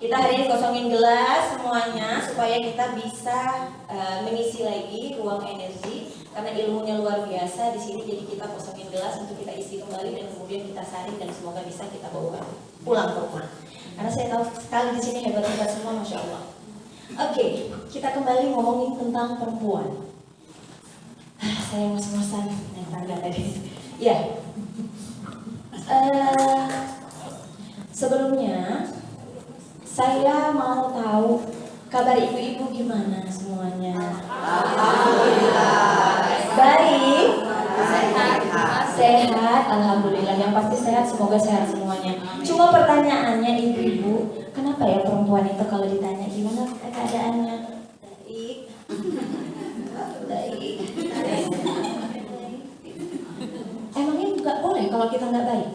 Kita hari ini kosongin gelas semuanya supaya kita bisa mengisi lagi ruang energi karena ilmunya luar biasa di sini. Jadi kita kosongin gelas untuk kita isi kembali dan kemudian kita saring dan semoga bisa kita bawa pulang ke rumah. Karena saya tahu sekali di sini hebat-hebat semua, masya Allah. Oke, kita kembali ngomongin tentang perempuan. Saya ngos-ngosan naik tangga tadi. Ya. Sebelumnya saya mau tahu kabar ibu-ibu gimana semuanya? Alhamdulillah. Baik. Sehat. Alhamdulillah. Yang pasti sehat, semoga sehat semuanya. Cuma pertanyaannya ibu-ibu, kenapa ya perempuan itu kalau ditanya gimana keadaannya? Baik. Baik. Emangnya nggak boleh kalau kita nggak baik?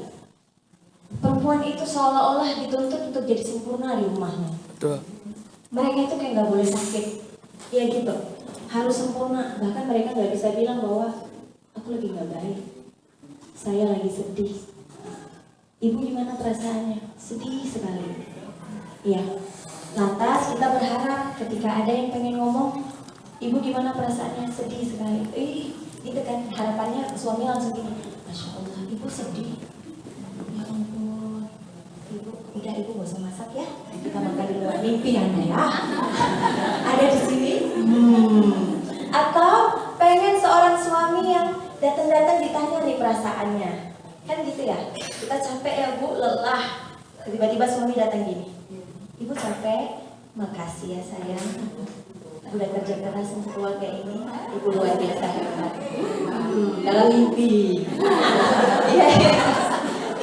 Perempuan itu seolah-olah dituntut untuk jadi sempurna di rumahnya. Betul. Mereka itu kayak nggak boleh sakit, ya gitu. Harus sempurna. Bahkan mereka nggak bisa bilang bahwa aku lagi nggak baik, saya lagi sedih. Ibu gimana perasaannya? Sedih sekali. Ya. Lantas kita berharap ketika ada yang pengen ngomong, ibu gimana perasaannya? Sedih sekali. Gitu kan harapannya suami langsung gini, Masya Allah, ibu sedih. Ya ampun, ibu gak usah masak ya, kita makan di luar. Mimpi Anda ya. Ada di sini. Atau pengen seorang suami yang datang-datang ditanya nih perasaannya, kan gitu ya. Kita capek ya bu, lelah. Tiba-tiba suami datang gini, ibu capek, makasih ya sayang, udah kerja keras untuk keluarga ini, ibu luar biasa hebat. Dalam mimpi.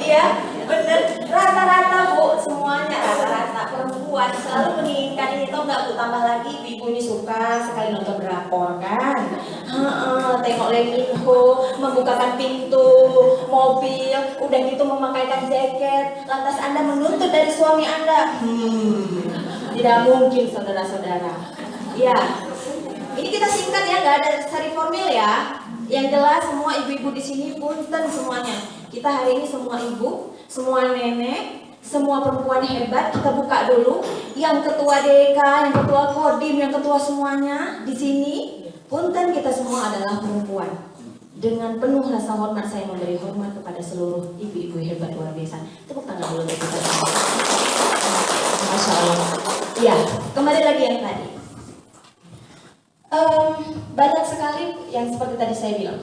Iya, bener. Rata-rata bu, semuanya rata-rata perempuan selalu menginginkan ini, tau nggak bu? Tambah lagi ibu ini suka sekali nonton drakor kan. Tengok Leminho, membukakan pintu mobil, udah gitu memakaikan jaket. Lantas Anda menuntut dari suami Anda, tidak mungkin saudara-saudara. Ya, ini kita singkat ya, nggak ada sari formil ya. Yang jelas semua ibu-ibu di sini punten semuanya. Kita hari ini semua ibu, semua nenek, semua perempuan hebat. Kita buka dulu. Yang ketua DK, yang ketua Kodim, yang ketua semuanya di sini. Punten, kita semua adalah perempuan. Dengan penuh rasa hormat saya memberi hormat kepada seluruh ibu-ibu hebat luar biasa. Tepuk tangan dulu untuk kita. Masya Allah. Ya, kembali lagi yang tadi. Banyak sekali yang seperti tadi saya bilang.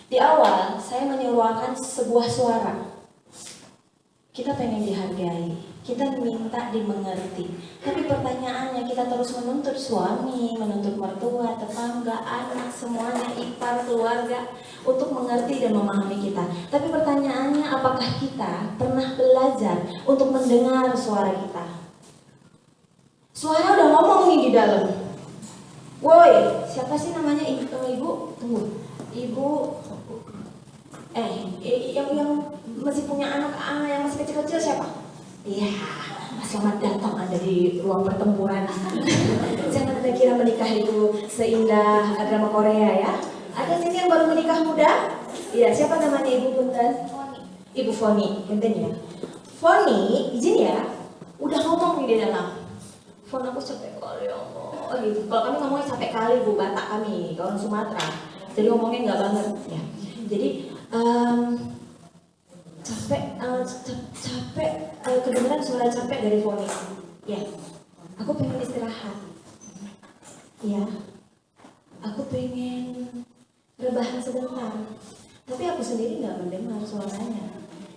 Di awal saya menyuarakan sebuah suara. Kita pengen dihargai, kita minta dimengerti. Tapi pertanyaannya, kita terus menuntut suami, menuntut mertua, tetangga, anak, semuanya, ipar, keluarga untuk mengerti dan memahami kita. Tapi pertanyaannya, apakah kita pernah belajar untuk mendengar suara kita? Suara udah ngomong nih di dalam. Woi, siapa sih namanya ibu? Tunggu. Ibu yang masih punya anak yang masih kecil-kecil siapa? Iya, selamat datang Anda di ruang pertempuran. Jangan Anda kira menikah itu seindah drama Korea ya. Ada sini yang baru menikah muda? Iya, siapa namanya Ibu Punten? Ibu Foni, Punten ya. Foni, izin ya. Udah ngomong nih di dalam. Fon, aku capek kali ya Allah gitu. Kalau kami ngomongnya capek kali bu, Batak kami, orang Sumatera. Jadi ngomongnya nggak banget ya. Jadi capek kedengeran suara capek dari Foni. Ya, aku pengen istirahat. Ya, aku pengen rebahan sebentar. Tapi aku sendiri nggak mendengar suaranya.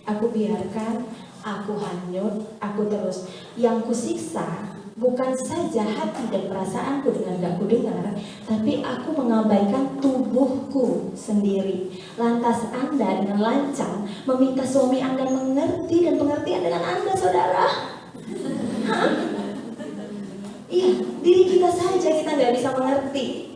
Aku biarkan, aku hanyut, aku terus. Yang kusiksa bukan saja hati dan perasaanku dengan gak kudengar, tapi aku mengabaikan tubuhku sendiri. Lantas Anda dengan lancang meminta suami Anda mengerti dan pengertian dengan Anda, saudara. Iya, diri kita saja kita nggak bisa mengerti.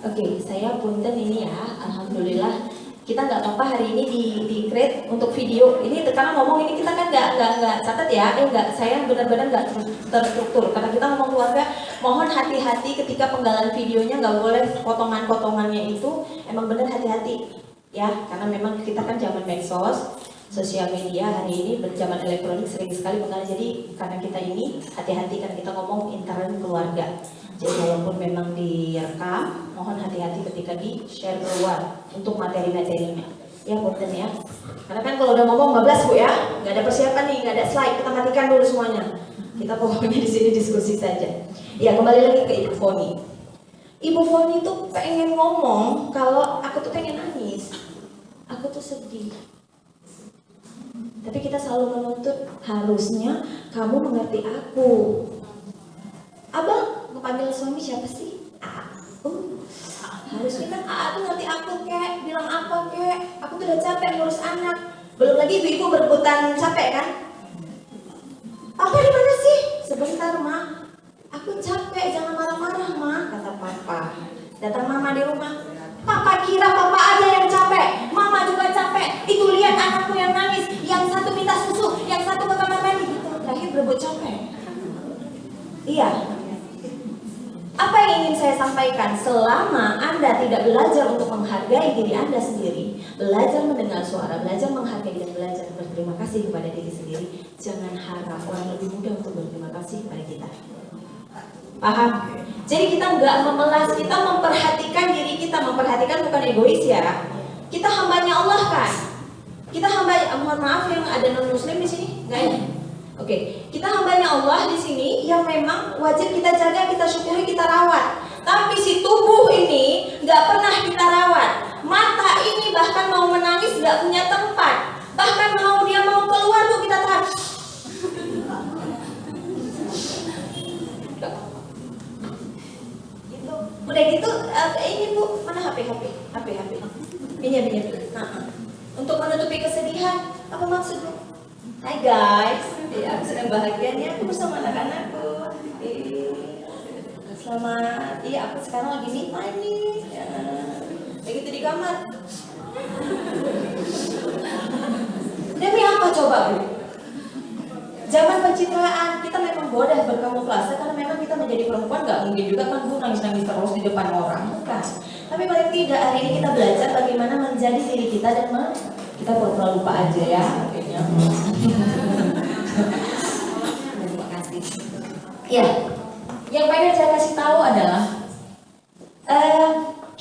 Oke, saya punten ini ya, alhamdulillah. Kita nggak apa-apa hari ini di create untuk video. Ini karena ngomong ini kita kan nggak catat ya, saya benar-benar nggak terstruktur. Karena kita ngomong keluarga, mohon hati-hati ketika penggalan videonya, nggak boleh potongan-potongannya itu. Emang benar hati-hati ya, karena memang kita kan zaman medsos. Sosial media hari ini berzaman elektronik sering sekali mengalir. Jadi karena kita ini hati-hati karena kita ngomong intern keluarga. Jadi walaupun memang direkam, mohon hati-hati ketika di-share keluar untuk materi-materinya. Ya punten ya. Karena kan kalau udah ngomong 15 Bu ya, nggak ada persiapan nih, nggak ada slide, kita matikan dulu semuanya. Kita pokoknya di sini diskusi saja. Ya kembali lagi ke Ibu Foni. Ibu Foni tuh pengen ngomong kalau aku tuh pengen nangis, aku tuh sedih. Tapi kita selalu menuntut harusnya kamu mengerti aku. Abang panggil suami siapa sih? Harusnya kan tuh ngerti aku kek, bilang apa kek? Aku tuh udah capek ngurus anak. Belum lagi ibu-ibu berebutan capek kan? Papa di mana sih? Sebentar Ma. Aku capek, jangan marah-marah Ma, kata papa. Datang mama di rumah. Papa kira papa aja yang capek, mama juga capek. Itu lihat anakku yang nangis, yang satu minta susu, yang satu ke kamar mandi gitu. Terakhir berebut capek. Iya. Apa yang ingin saya sampaikan? Selama Anda tidak belajar untuk menghargai diri Anda sendiri, belajar mendengar suara, belajar menghargai dan belajar berterima kasih kepada diri sendiri, jangan harap orang lebih mudah untuk berterima kasih kepada kita. Paham? Jadi kita nggak memelas, kita memperhatikan diri kita, memperhatikan bukan egois ya. Kita hambanya Allah kan. Kita hamba, mohon maaf yang ada non muslim di sini, nggak ya? Oke, kita hambanya Allah di sini yang memang wajib kita jaga, kita syukuri, kita rawat. Tapi si tubuh ini nggak pernah kita rawat. Mata ini bahkan mau menangis nggak punya tempat. Bahkan dia mau keluar tuh kita tahan. Gitu. Udah gitu, ini Bu, mana HP. Pinjam. Untuk menutupi kesedihan, apa maksud Bu? Hai guys, aku sedang bahagianya, aku bersama anak-anakku. Selamat, aku sekarang lagi nikmat nih. Begitu di kamar. Demi apa coba Bu? Zaman pencitraan kita memang bodoh berkamuflase karena memang kita menjadi perempuan, nggak mungkin juga kan Bu nangis-nangis terus di depan orang, bukan? Tapi paling tidak hari ini kita belajar bagaimana menjadi diri kita dan kita pura-pura lupa aja ya akhirnya. Terima kasih. Ya, yang pengen saya kasih tahu adalah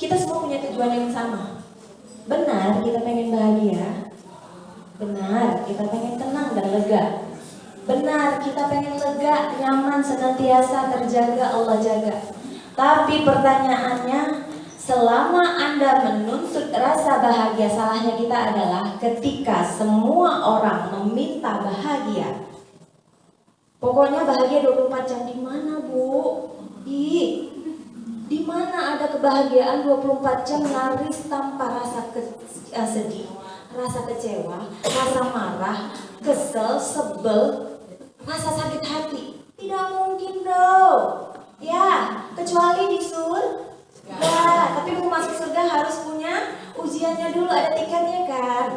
kita semua punya tujuan yang sama. Benar, kita pengen bahagia. Benar, kita pengen tenang dan lega. Benar, kita pengen lega, nyaman, senantiasa terjaga, Allah jaga. Tapi pertanyaannya, selama Anda menuntut rasa bahagia, salahnya kita adalah ketika semua orang meminta bahagia. Pokoknya bahagia 24 jam di mana, Bu? Di mana ada kebahagiaan 24 jam laris tanpa rasa sedih, rasa kecewa, rasa marah, kesel, sebel, rasa sakit hati? Tidak mungkin dong. Ya, kecuali di surga. Tapi mau masuk surga harus punya ujiannya dulu, ada tiketnya kan.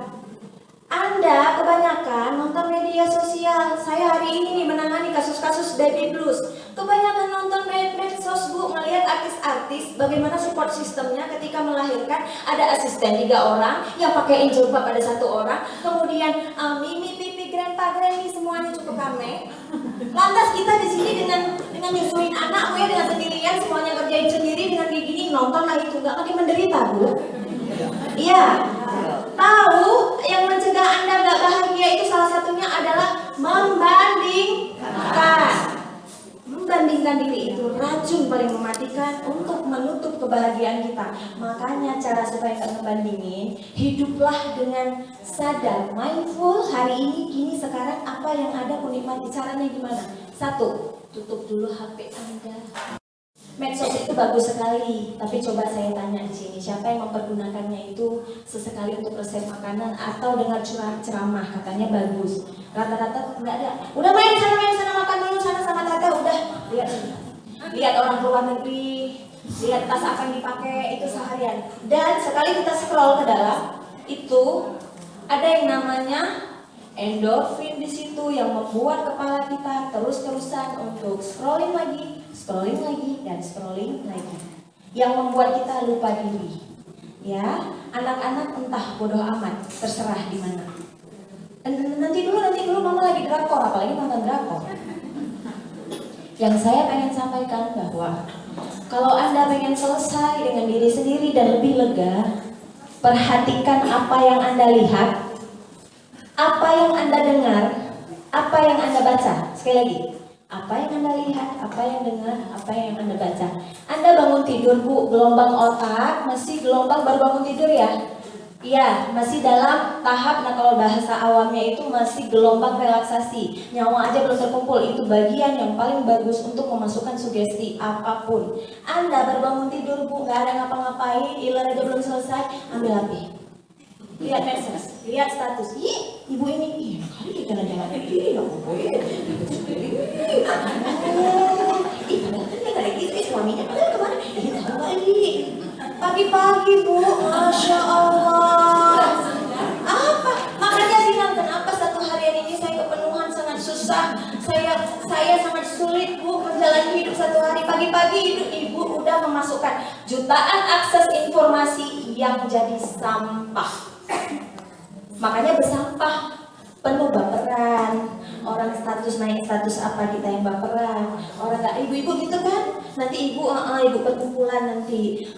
Anda kebanyakan nonton media sosial. Saya hari ini nih menangani kasus-kasus baby blues. Kebanyakan nonton medsos Bu, melihat artis-artis bagaimana support sistemnya ketika melahirkan. Ada asisten 3 orang yang pakai jilbab ada 1 orang. Kemudian mimi, pipi, grandpa, granny semuanya cukup rame. Lantas kita di sini dengan nyusuin anak, ya dengan sendirian, semuanya kerjain sendiri dengan kayak gini, nonton lah itu nggak makin menderita Bu. Iya. Tahu yang mencegah Anda nggak bahagia itu salah satunya adalah membandingkan diri itu racun paling mematikan untuk menutup kebahagiaan kita. Makanya cara supaya nggak ngebandingin, hiduplah dengan sadar, mindful. Hari ini, kini, sekarang, apa yang ada aku nikmati. Caranya gimana? 1, tutup dulu HP Anda. Medsos itu bagus sekali, tapi coba saya tanya di sini, siapa yang mempergunakannya itu sesekali untuk resep makanan atau dengar ceramah katanya bagus? Rata-rata nggak ada. Udah main sana makan dulu sana sama tante, udah lihat orang keluar negeri, lihat tas apa yang dipakai itu seharian. Dan sekali kita scroll ke dalam itu ada yang namanya endorfin di situ yang membuat kepala kita terus-terusan untuk scrolling lagi, dan scrolling lagi. Yang membuat kita lupa diri. Ya, anak-anak entah bodoh amat, terserah di mana. Nanti dulu mama lagi drakor, apalagi nonton drakor. Yang saya pengen sampaikan bahwa kalau Anda pengen selesai dengan diri sendiri dan lebih lega, perhatikan apa yang Anda lihat, apa yang Anda dengar, apa yang Anda baca. Sekali lagi, apa yang Anda lihat, apa yang dengar, apa yang Anda baca. Anda bangun tidur Bu, gelombang otak masih gelombang baru bangun tidur ya? Iya, masih dalam tahap, nah kalau bahasa awamnya itu masih gelombang relaksasi. Nyawa aja belum terkumpul, itu bagian yang paling bagus untuk memasukkan sugesti apapun. Anda baru bangun tidur Bu, gak ada ngapa-ngapain, iler aja belum selesai, ambil HP. Lihat medsos, lihat status. Ih, ibu ini, enak kali dia jalan-jalan begini, gak boleh. Ih, padahal kan dia gak ada istri, suaminya padahal kemana? Ih, tahu gak ini? Pagi-pagi Bu, Masya Allah. Apa? Makanya bilang kenapa satu harian ini saya kepenuhan sangat susah. Saya sangat sulit Bu menjalani hidup satu hari. Pagi-pagi ibu udah memasukkan jutaan akses informasi yang jadi sampah. Makanya bersampah, penuh baperan. Orang status naik status apa kita yang baperan. Orang gak ibu-ibu gitu kan. Nanti ibu perkumpulan nanti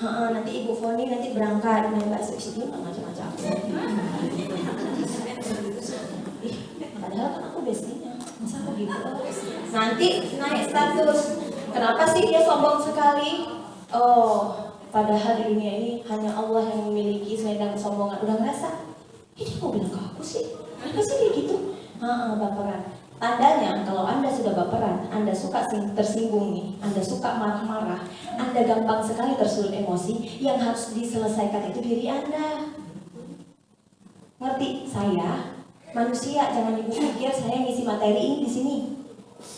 ibu Foni nanti berangkat main bakso sini macam-macam. Padahal kan aku bestinya. Masa aku gitu? Nanti naik status. Kenapa sih dia sombong sekali? Oh, padahal di dunia ini hanya Allah yang memiliki selendang kesombongan. Udah ngerasa? Ini mau bilang ke aku sih? Apa sih dia gitu? Baperan. Tandanya kalau Anda sudah baperan, Anda suka tersinggung nih, Anda suka marah-marah, Anda gampang sekali tersulut emosi, yang harus diselesaikan itu diri Anda. Ngerti? Saya manusia, jangan ibu pikir saya ngisi materi ini di sini.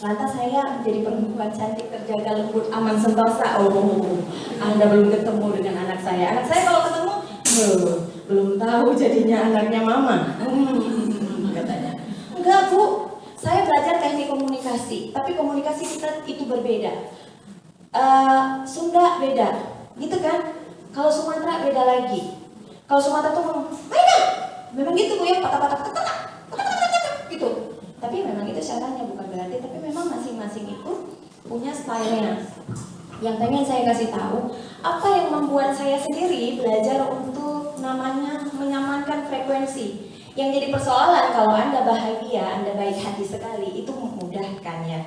Lantas saya menjadi perempuan cantik, terjaga, lembut, aman, sentosa. Oh, Anda belum ketemu dengan anak saya. Anak saya kalau ketemu, belum tahu jadinya anaknya mama. Katanya. Enggak Bu, saya belajar teknik komunikasi, tapi komunikasi kita itu berbeda. Sunda beda, gitu kan? Kalau Sumatera beda lagi. Kalau Sumatera tuh ngomong, Maida, memang gitu Bu ya, patah-patah, gitu. Tapi memang itu caranya, bukan berarti, tapi memang masing-masing itu punya stylenya. Yang pengen saya kasih tahu, apa yang membuat saya sendiri belajar untuk namanya menyamankan frekuensi. Yang jadi persoalan kalau Anda bahagia, Anda baik hati sekali, itu memudahkan ya.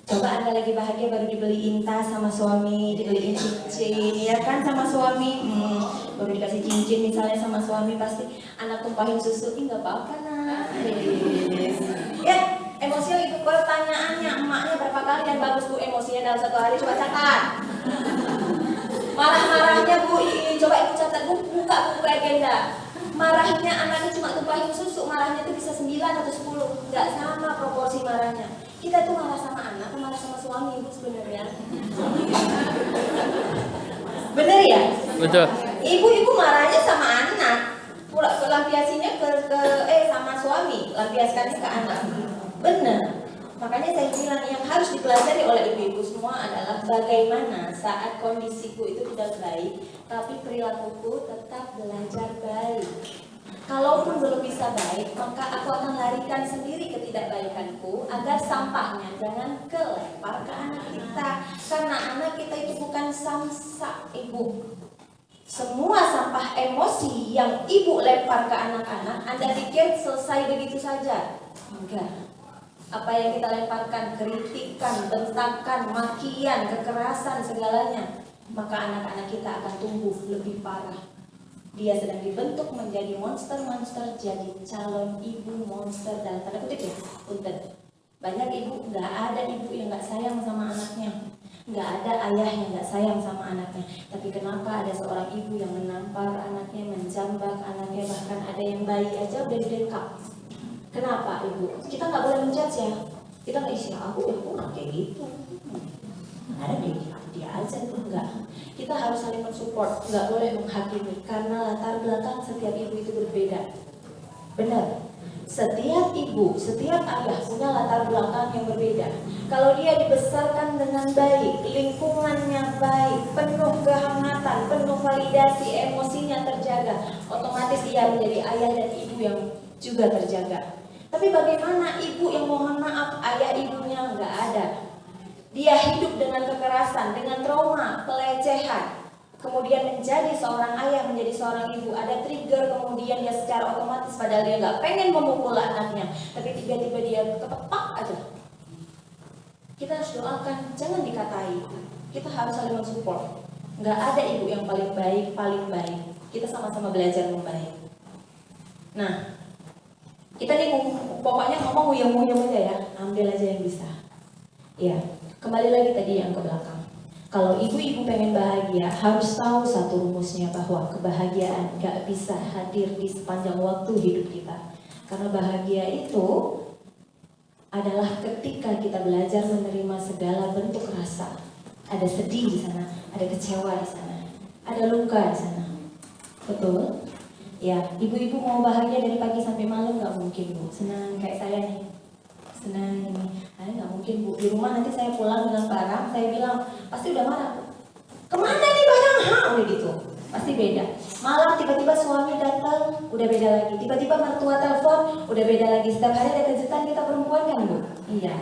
Coba Anda lagi bahagia baru dibeliin tas sama suami, dibeliin cincin, ya kan sama suami, baru dikasih cincin misalnya sama suami, pasti anak tumpahin susu, nggak apa-apa nak. Ya, emosinya itu pertanyaannya, emaknya berapa kali dan bagus Bu emosinya dalam satu hari, coba catat. Marah-marahnya Bu, coba ibu catat, buka agenda. Marahnya anaknya cuma tumpahin susu, marahnya itu bisa 9 atau 10, nggak sama proporsi marahnya. Kita tuh marah sama anak, marah sama suami Bu sebenarnya. Bener ya? Betul. Ibu marahnya sama anak, lampiasinya sama suami, lampiaskannya ke anak. Bener. Makanya saya bilang yang harus dipelajari oleh ibu-ibu semua adalah bagaimana saat kondisiku itu tidak baik, tapi perilakuku tetap belajar baik. Kalaupun belum bisa baik, maka aku akan larikan sendiri ketidakbaikanku agar sampahnya jangan kelempar ke anak kita. Karena anak kita itu bukan samsak ibu. Semua sampah emosi yang ibu lempar ke anak-anak, Anda pikir selesai begitu saja? Enggak. Apa yang kita lemparkan, kritikan, bentakan, makian, kekerasan, segalanya, maka anak-anak kita akan tumbuh lebih parah. Dia sedang dibentuk menjadi monster-monster, jadi calon ibu monster dalam tanda kutip ya, punten. Banyak ibu, nggak ada ibu yang nggak sayang sama anaknya, nggak ada ayah yang nggak sayang sama anaknya. Tapi kenapa ada seorang ibu yang menampar anaknya, menjambak anaknya, bahkan ada yang bayi aja udah didekap. Kenapa ibu? Kita nggak boleh menjudge ya. Kita nggak isi aku nggak kayak gitu. Ada dia aja tuh enggak. Kita harus saling mensupport, nggak boleh menghakimi karena latar belakang setiap ibu itu berbeda. Benar. Setiap ibu, setiap ayah punya latar belakang yang berbeda. Kalau dia dibesarkan dengan baik, lingkungannya baik, penuh kehangatan, penuh validasi, emosinya terjaga, otomatis dia menjadi ayah dan ibu yang juga terjaga. Tapi bagaimana ibu yang mohon maaf ayah ibunya nggak ada, dia hidup dengan kekerasan, dengan trauma, pelecehan, kemudian menjadi seorang ayah, menjadi seorang ibu, ada trigger, kemudian dia secara otomatis padahal dia nggak pengen memukul anaknya, tapi tiba-tiba dia ketepak aja. Kita harus doakan, jangan dikatai. Kita harus saling mensupport. Nggak ada ibu yang paling baik, kita sama-sama belajar membaik. Nah, kita nih pokoknya ngomong uyung-uyung aja ya, ambil aja yang bisa. Ya, kembali lagi tadi yang ke belakang. Kalau ibu-ibu pengen bahagia, harus tahu satu rumusnya bahwa kebahagiaan gak bisa hadir di sepanjang waktu hidup kita. Karena bahagia itu adalah ketika kita belajar menerima segala bentuk rasa. Ada sedih di sana, ada kecewa di sana, ada luka di sana. Betul? Ya, ibu-ibu mau bahagia dari pagi sampai malam gak mungkin, Bu. Senang kayak saya nih. Senang ini, nggak mungkin, Bu. Di rumah nanti saya pulang dengan barang, saya bilang pasti udah marah. Kemana nih barang? Udah gitu, pasti beda. Malam tiba-tiba suami datang, udah beda lagi. Tiba-tiba mertua telepon, udah beda lagi. Setiap hari ada kejutan kita perempuan kan, Bu? Iya.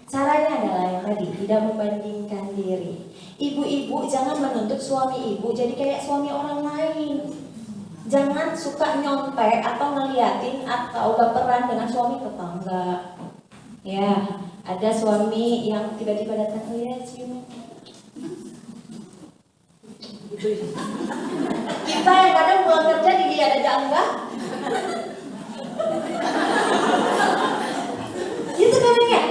Caranya adalah yang tadi, tidak membandingkan diri. Ibu-ibu jangan menuntut suami ibu jadi kayak suami orang lain. Jangan suka nyontek atau ngeliatin atau baperan dengan suami tetangga. Ya, ada suami yang tiba-tiba datang, lihat cium. Kita yang kadang pulang kerja dilihat aja enggak. Gitu kan ya?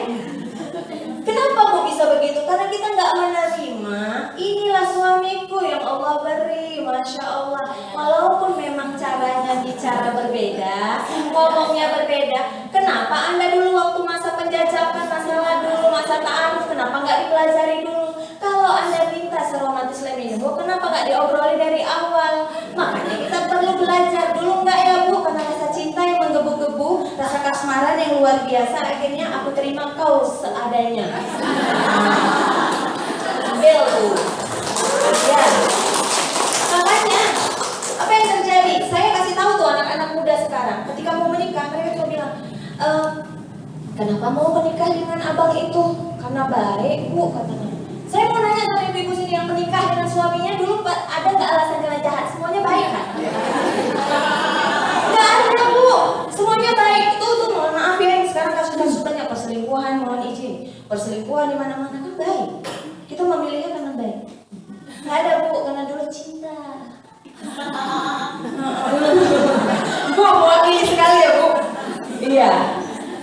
Kenapa kok bisa begitu? Karena kita nggak menerima. Inilah suamiku yang Allah beri, masya Allah. Walaupun memang caranya bicara berbeda, ngomongnya berbeda. Kenapa Anda dulu waktu masa penjajakan, masalah dulu, masa ta'aruf, kenapa nggak dipelajari dulu? Kalau Anda minta seromantis leminho, kenapa nggak diobroli dari awal? Makanya kita perlu belajar dulu, nggak ya Bu? Karena rasa cinta yang menggebu-gebu, rasa kasmaran yang luar biasa, akhirnya aku terima kau seadanya. Ambil Bu. Ya. Makanya apa yang terjadi? Saya kasih tahu tuh anak-anak muda sekarang, ketika mau menikah mereka cuma bilang, kenapa mau menikah dengan abang itu? Karena baik Bu, katanya. Saya mau nanya sama ibu-ibu sini yang menikah dengan suaminya dulu, ada nggak alasan kalian jahat? Semuanya baik kan? Nggak ada Bu, semuanya baik. Tuh mohon maaf ya, sekarang kasus-kasus banyak perselingkuhan, mohon izin, perselingkuhan di mana-mana kan baik. Kita memilihnya karena baik. Nggak ada Bu, karena dulu cinta. Bu, mewakili sekali ya Bu. Iya.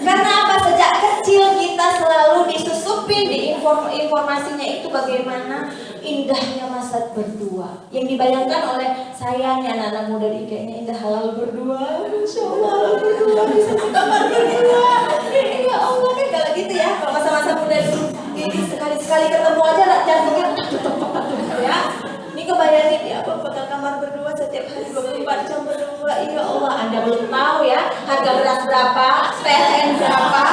Karena apa? Sejak kecil kita selalu disusupin di informasinya itu bagaimana indahnya masa berdua. Yang dibayangkan oleh sayangnya anak-anak muda di kayaknya indah halal berdua. Insya Allah halal berdua, bisa kamar berdua. Ya Allah kan kalau gitu ya. Kalau masa-masa muda dulu, ini sekali-sekali ketemu aja jantungnya ya. Ini kebayangin ya, bakal kamar berdua setiap hari 24 jam berdua. Ya Allah, Anda belum tahu ya harga beras berapa, PLN berapa.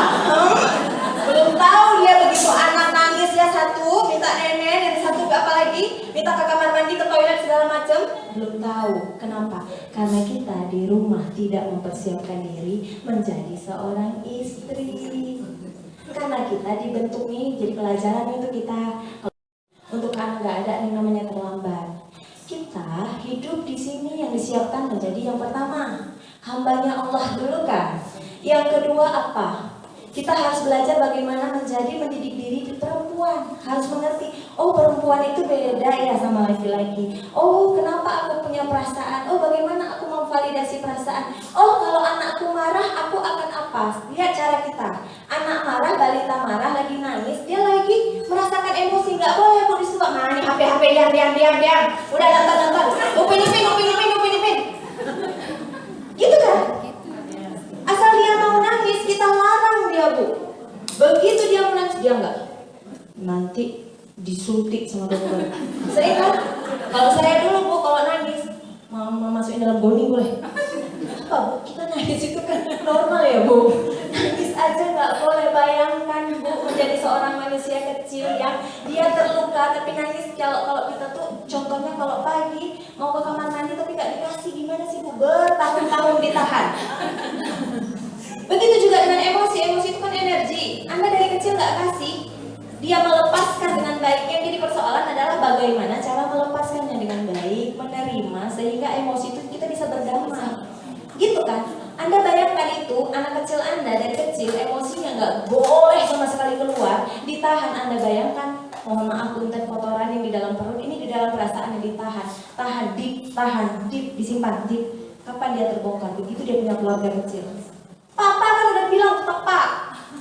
Belum tahu dia begitu anak nangis ya satu, minta nenek, yang satu apa lagi, minta ke kamar mandi, ke toilet segala macam. Belum tahu. Kenapa? Karena kita di rumah tidak mempersiapkan diri menjadi seorang istri. Karena kita dibentuk nih, jadi pelajaran itu kita. Untuk anak nggak ada yang namanya terlambat. Kita hidup di sini yang disiapkan menjadi yang pertama, hambanya Allah dulu kan. Yang kedua apa? Kita harus belajar bagaimana mendidik diri di perempuan. Harus mengerti, oh perempuan itu beda ya sama laki-laki. Oh kenapa aku punya perasaan? Oh bagaimana aku memvalidasi perasaan? Oh kalau anakku marah, aku akan apa? Lihat cara kita. Anak marah, balita marah, lagi nangis, dia lagi merasakan emosi. Nggak boleh aku disuap. Nah ini HP diam. Udah nonton. Upin ipin. Gitu kan? Asal dia mau nangis, kita larang dia Bu. Begitu dia menangis, dia enggak. Nanti disuntik sama dokter. Sering kan? Kalau saya dulu Bu, kalau nangis, mau masukin dalam boni boleh? Apa Bu? Kita nangis itu kan normal ya Bu. Nangis aja nggak boleh. Bayangkan Bu menjadi seorang manusia kecil yang dia terluka tapi nangis. Kalau kita tuh contohnya kalau pagi mau ke kamar mandi tapi nggak dikasih, gimana sih Bu? Bertahun-tahun ditahan. Begitu juga dengan emosi. Emosi itu kan energi. Anda dari kecil nggak kasih, dia melepaskan dengan baik. Yang jadi persoalan adalah bagaimana cara melepaskannya dengan baik, menerima, sehingga emosi itu kita bisa berdamai. Gitu kan? Anda bayangkan itu, anak kecil Anda dari kecil emosinya nggak boleh sama sekali keluar, ditahan. Anda bayangkan, mohon maaf punten, kotoran yang di dalam perut ini, di dalam perasaan yang ditahan, tahan, deep, disimpan, deep. Kapan dia terbongkar? Begitu dia punya keluarga kecil. Papa kan udah bilang tepat,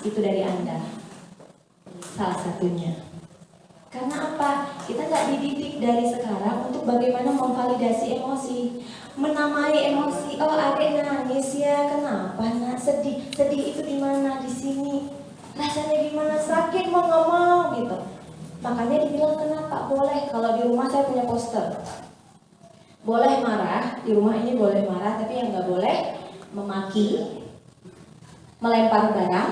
itu dari Anda. Salah satunya. Karena apa? Kita nggak dididik dari sekarang untuk bagaimana memvalidasi emosi, menamai emosi. Oh, adek nangis ya, kenapa nak? Sedih itu di mana? Di sini. Rasanya gimana? Sakit mau nggak mau gitu. Makanya dibilang kenapa? Boleh. Kalau di rumah saya punya poster. Boleh marah, di rumah ini boleh marah, tapi yang nggak boleh memaki, melempar barang,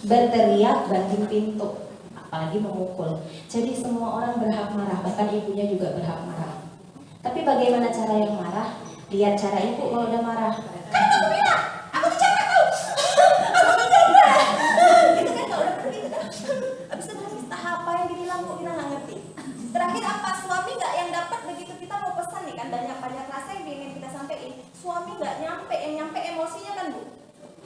berteriak, banting pintu, apalagi memukul. Jadi semua orang berhak marah, bahkan ibunya juga berhak marah. Tapi bagaimana cara yang marah? Lihat cara ibu kalau udah marah. Kan kamu bilang, aku dijaga tuh. Aku dijaga. Itu kan kalau udah pergi kan. Abis itu habis tahap apa yang dibilang kok kita nggak ngerti. Terakhir apa, suami nggak yang dapat begitu kita mau pesan nih kan, banyak rasa yang ingin kita sampaikan. Suami nggak nyampe, yang nyampe emosinya kan Bu.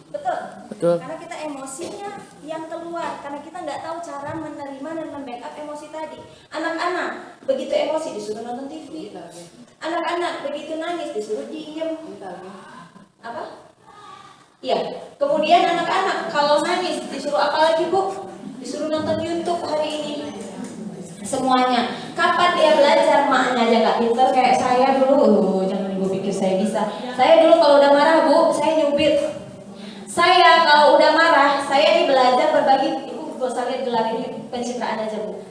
Betul? Karena kita emosinya yang keluar, karena kita nggak tahu cara menerima dan membackup emosi tadi. Anak-anak begitu emosi disuruh nonton TV. Anak-anak begitu nangis disuruh diem. Apa? Iya. Kemudian anak-anak kalau nangis disuruh apa lagi Bu? Disuruh nonton YouTube hari ini. Semuanya. Kapan dia belajar? Maknya aja nggak pinter kayak saya dulu. Jangan Ibu pikir saya bisa. Saya dulu kalau udah marah Bu, saya nyubit. Saya kalau udah marah, saya ini belajar berbagi. Ibu gak usah lihat gelar ini, pencitraan aja Bu.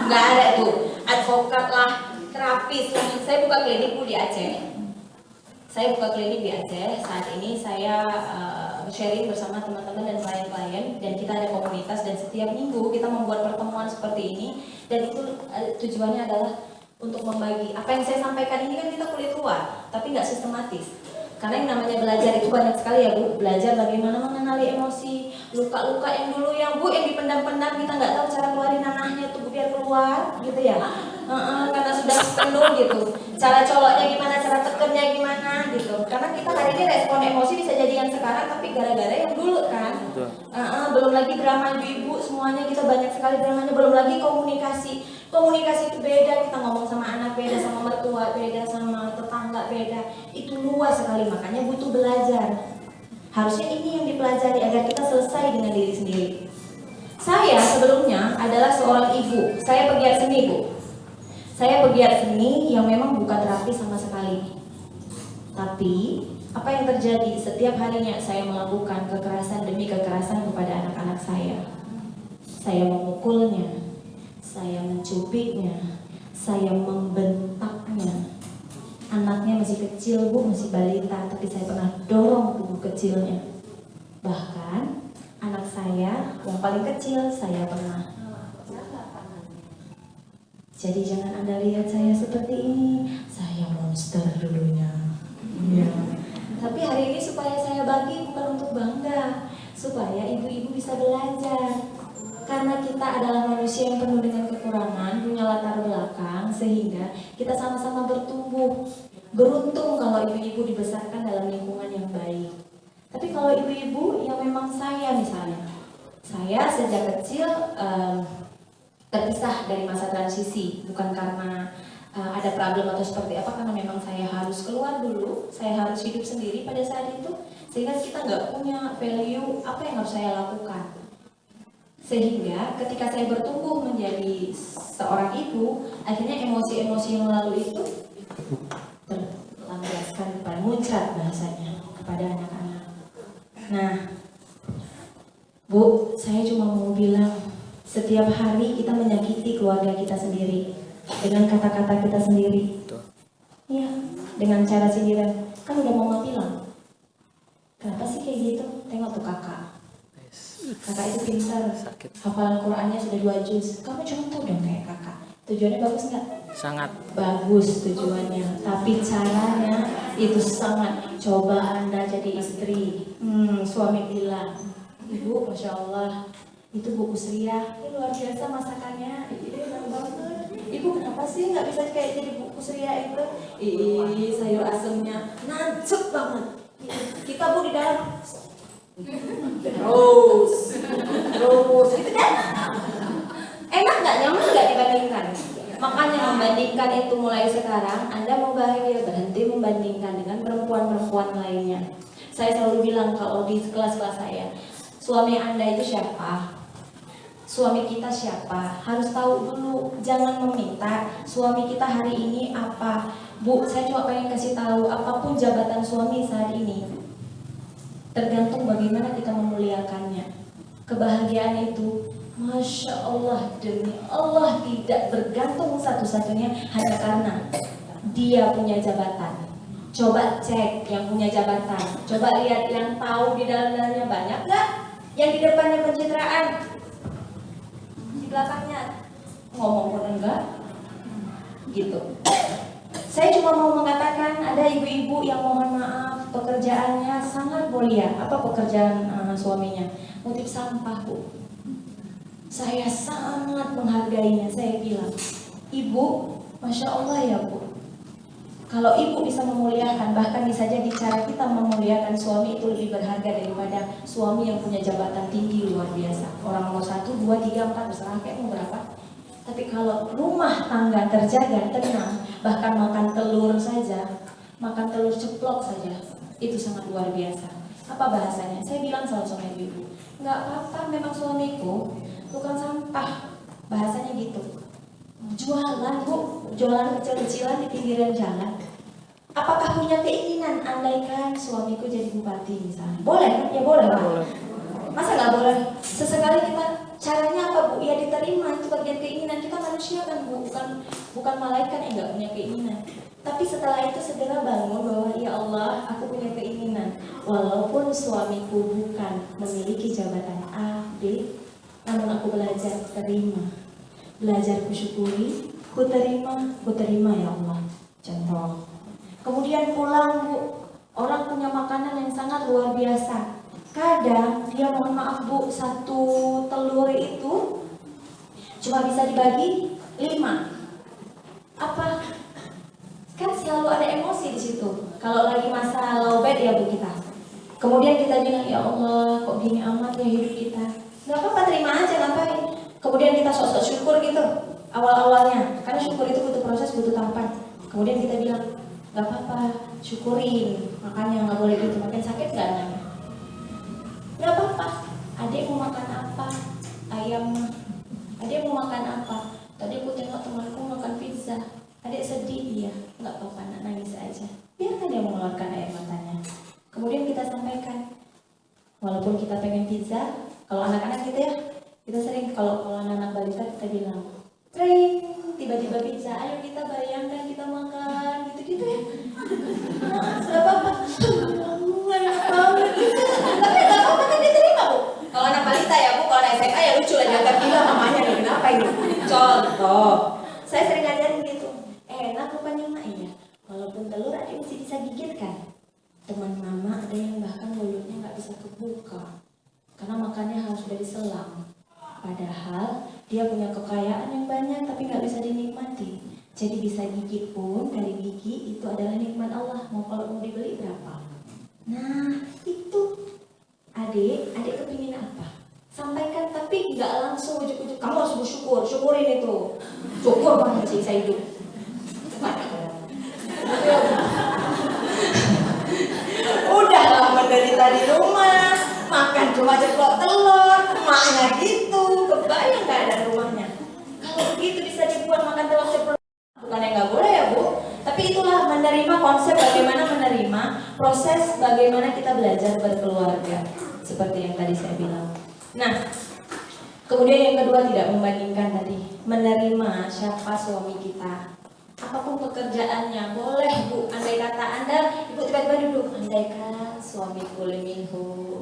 Nggak ada tuh, advokat lah, terapis lah. Saya buka klinik Bu di Aceh. Saya buka klinik di Aceh. Saat ini saya sharing bersama teman-teman dan klien-klien, dan kita ada komunitas, dan setiap minggu kita membuat pertemuan seperti ini. Dan itu tujuannya adalah untuk membagi. Apa yang saya sampaikan ini kan kita kulit luar, tapi nggak sistematis. Karena yang namanya belajar itu banyak sekali ya Bu. Belajar bagaimana mengenali emosi, luka-luka yang dulu yang Bu yang dipendam-pendam, kita nggak tahu cara keluarin nanahnya tuh biar keluar gitu ya. Karena sudah penuh gitu. Cara coloknya gimana, cara tekennya gimana gitu. Karena kita hari ini respon emosi bisa jadi yang sekarang, tapi gara-gara yang dulu kan. Belum lagi drama ibu-ibu, semuanya kita banyak sekali dramanya. Belum lagi komunikasi. Komunikasi itu beda, kita ngomong sama anak beda, sama mertua beda, sama tetangga beda. Itu luas sekali, makanya butuh belajar. Harusnya ini yang dipelajari agar kita selesai dengan diri sendiri. Saya sebelumnya adalah seorang ibu. Saya pegiat seni Bu. Saya pegiat seni yang memang bukan terapis sama sekali. Tapi apa yang terjadi setiap harinya saya melakukan kekerasan demi kekerasan kepada anak-anak saya. Saya memukulnya, saya mencubitnya, saya membentaknya. Anaknya masih kecil Bu, masih balita, tapi saya pernah dorong tubuh kecilnya. Bahkan anak saya yang paling kecil saya pernah. Jadi jangan Anda lihat saya seperti ini, saya monster dulunya. Ya. Tapi hari ini supaya saya bagi bukan untuk bangga, supaya ibu-ibu bisa belajar. Karena kita adalah manusia yang penuh dengan kekurangan, punya latar belakang, sehingga kita sama-sama bertumbuh. Beruntung kalau ibu-ibu dibesarkan dalam lingkungan yang baik. Tapi kalau ibu-ibu yang memang saya misalnya, saya sejak kecil terpisah dari masa transisi, bukan karena ada problem atau seperti apa, karena memang saya harus keluar dulu, saya harus hidup sendiri pada saat itu, sehingga kita nggak punya value apa yang harus saya lakukan. Sehingga ketika saya bertumbuh menjadi seorang ibu, akhirnya emosi-emosi yang lalu itu terlampiaskan kepada muncrat bahasanya kepada anak-anak. Nah, Bu, saya cuma mau bilang, setiap hari kita menyakiti keluarga kita sendiri dengan kata-kata kita sendiri. Iya, dengan cara sindiran. Kan udah mama bilang, kenapa sih kayak gitu? Tengok tuh kakak. Kakak itu pintar, hafalan Qurannya sudah 2 juz. Kamu contoh dong kayak kakak. Tujuannya bagus nggak? Sangat bagus tujuannya, tapi caranya Itu sangat. Coba Anda jadi istri, suami bilang, Ibu, Masya Allah, itu Bu Kusria, ini luar biasa masakannya, ini enak banget. Ibu kenapa sih nggak bisa kayak jadi Bu Kusria itu? Sayur asemnya nancep banget. Kita Bu di dalam terus gitu kan? Enak nggak, nyaman nggak dibandingkan? Makanya membandingkan itu mulai sekarang. Anda mau bahagia, berhenti membandingkan dengan perempuan-perempuan lainnya. Saya selalu bilang kalau di kelas-kelas saya, suami Anda itu siapa? Suami kita siapa? Harus tahu dulu. Jangan meminta suami kita hari ini apa. Bu, saya cuma pengen kasih tahu, apapun jabatan suami saat ini, tergantung bagaimana kita memuliakannya. Kebahagiaan itu, Masya Allah, demi Allah, tidak bergantung satu-satunya hanya karena dia punya jabatan. Coba cek yang punya jabatan, coba lihat yang tahu di dalamnya banyak nggak? Yang di depannya pencitraan, di belakangnya ngomong pun enggak, gitu. Saya cuma mau mengatakan ada ibu-ibu yang mohon maaf pekerjaannya sangat mulia. Apa pekerjaan suaminya? Ngutip sampah, Bu. Saya sangat menghargainya. Saya bilang, Ibu, Masya Allah ya Bu, kalau Ibu bisa memuliakan, bahkan bisa jadi cara kita memuliakan suami itu lebih berharga daripada suami yang punya jabatan tinggi luar biasa. Orang mau 1, 2, 3, 4, terserah kayak mau berapa. Tapi kalau rumah tangga terjaga, tenang, bahkan makan telur saja, makan telur ceplok saja, itu sangat luar biasa. Apa bahasanya? Saya bilang selalu sama ibu, nggak apa-apa memang suamiku tukang sampah, bahasanya gitu. Jualan Bu, jualan kecil-kecilan di pinggiran jalan. Apakah punya keinginan andaikan suamiku jadi bupati misalnya? Boleh kan? Ya boleh Pak. Masa nggak boleh? Sesekali kita, caranya apa Bu? Ya diterima, itu bagian keinginan. Kita manusia kan Bu, bukan malaikat yang nggak punya keinginan. Tapi setelah itu segera bangun bahwa ya Allah, aku punya keinginan. Walaupun suamiku bukan memiliki jabatan A, B, namun aku belajar terima. Belajar kusyukuri, ku terima ya Allah. Contoh. Kemudian pulang Bu, orang punya makanan yang sangat luar biasa. Kadang dia mohon maaf Bu, 1 telur itu cuma bisa dibagi 5. Apa? Kan selalu ada emosi di situ. Kalau lagi masa lowbat ya Bu kita. Kemudian kita bilang ya Allah, kok gini amat ya hidup kita. Gak apa-apa, terima aja, ngapain. Kemudian kita sok-sok syukur gitu awal-awalnya. Karena syukur itu butuh proses, butuh tahapan. Kemudian kita bilang gak apa-apa, syukurin. Makanya gak boleh gitu, makin sakit gak anaknya. Gak apa-apa, adik mau makan apa? Ayam. Adik mau makan apa? Tadi aku tengok temanku makan pizza. Adik sedih dia, gak apa-apa, nak nangis aja. Biarkan dia mengeluarkan air matanya. Kemudian kita sampaikan, walaupun kita pengen pizza, kalau anak-anak gitu ya, kita sering kalau anak-anak balita kita bilang, Tring, tiba-tiba pizza, ayo kita bayangkan kita makan, gitu-gitu ya. Nah, sudah apa-apa, enak banget. Tapi gak apa-apa kan diterima Bu. Kalau anak balita ya Bu, kalau anak SMA ya lucu lah, jangan bilang mamanya nih, kenapa ini? Contoh, saya sering ngajarin gitu, enak rupanya mak ya. Walaupun telur adik masih bisa gigit kan. Teman mama ada yang bahkan mulutnya nggak bisa kebuka karena makannya harus dari selang. Padahal dia punya kekayaan yang banyak tapi nggak bisa dinikmati. Jadi bisa gigit pun dari gigi itu adalah nikmat Allah. Kalau mau dibeli berapa? Nah itu adik kepingin apa? Sampaikan tapi nggak langsung ujuk-ujuk. Kamu harus bersyukur, syukurin itu. Syukur banget sih saya hidup. Udahlah menderita di rumah, makan cuma ceplok telur, maknya gitu, kebayang keadaan rumahnya. Kalau begitu bisa dibuat makan telur ceplok, bukannya nggak boleh ya Bu, tapi itulah menerima konsep bagaimana menerima proses bagaimana kita belajar berkeluarga, seperti yang tadi saya bilang. Nah, kemudian yang kedua tidak membandingkan tadi, menerima siapa suami kita. Apapun pekerjaannya, boleh Bu, andai kata Anda, Ibu tiba-tiba duduk, andaikan suamiku minhu.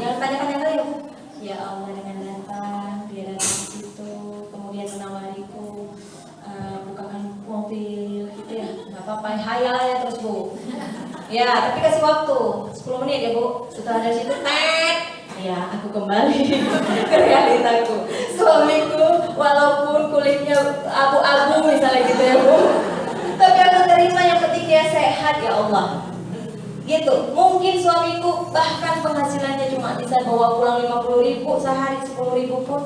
Jangan tanya-tanya lagi ya Bu. Ya Allah, dengan datang, dia datang ke situ, kemudian menawariku, bukakan mobil, gitu ya. Gak apa-apa, hayal ya terus Bu. Ya, tapi kasih waktu 10 menit ya Bu. Setelah dari situ, ya aku kembali ke realitaku. Suamiku walaupun kulitnya abu-abu misalnya gitu ya Bu, tapi aku terima, yang penting dia sehat ya Allah. Gitu. Mungkin suamiku bahkan penghasilannya cuma bisa bawa pulang 50.000 sehari, 10.000 pun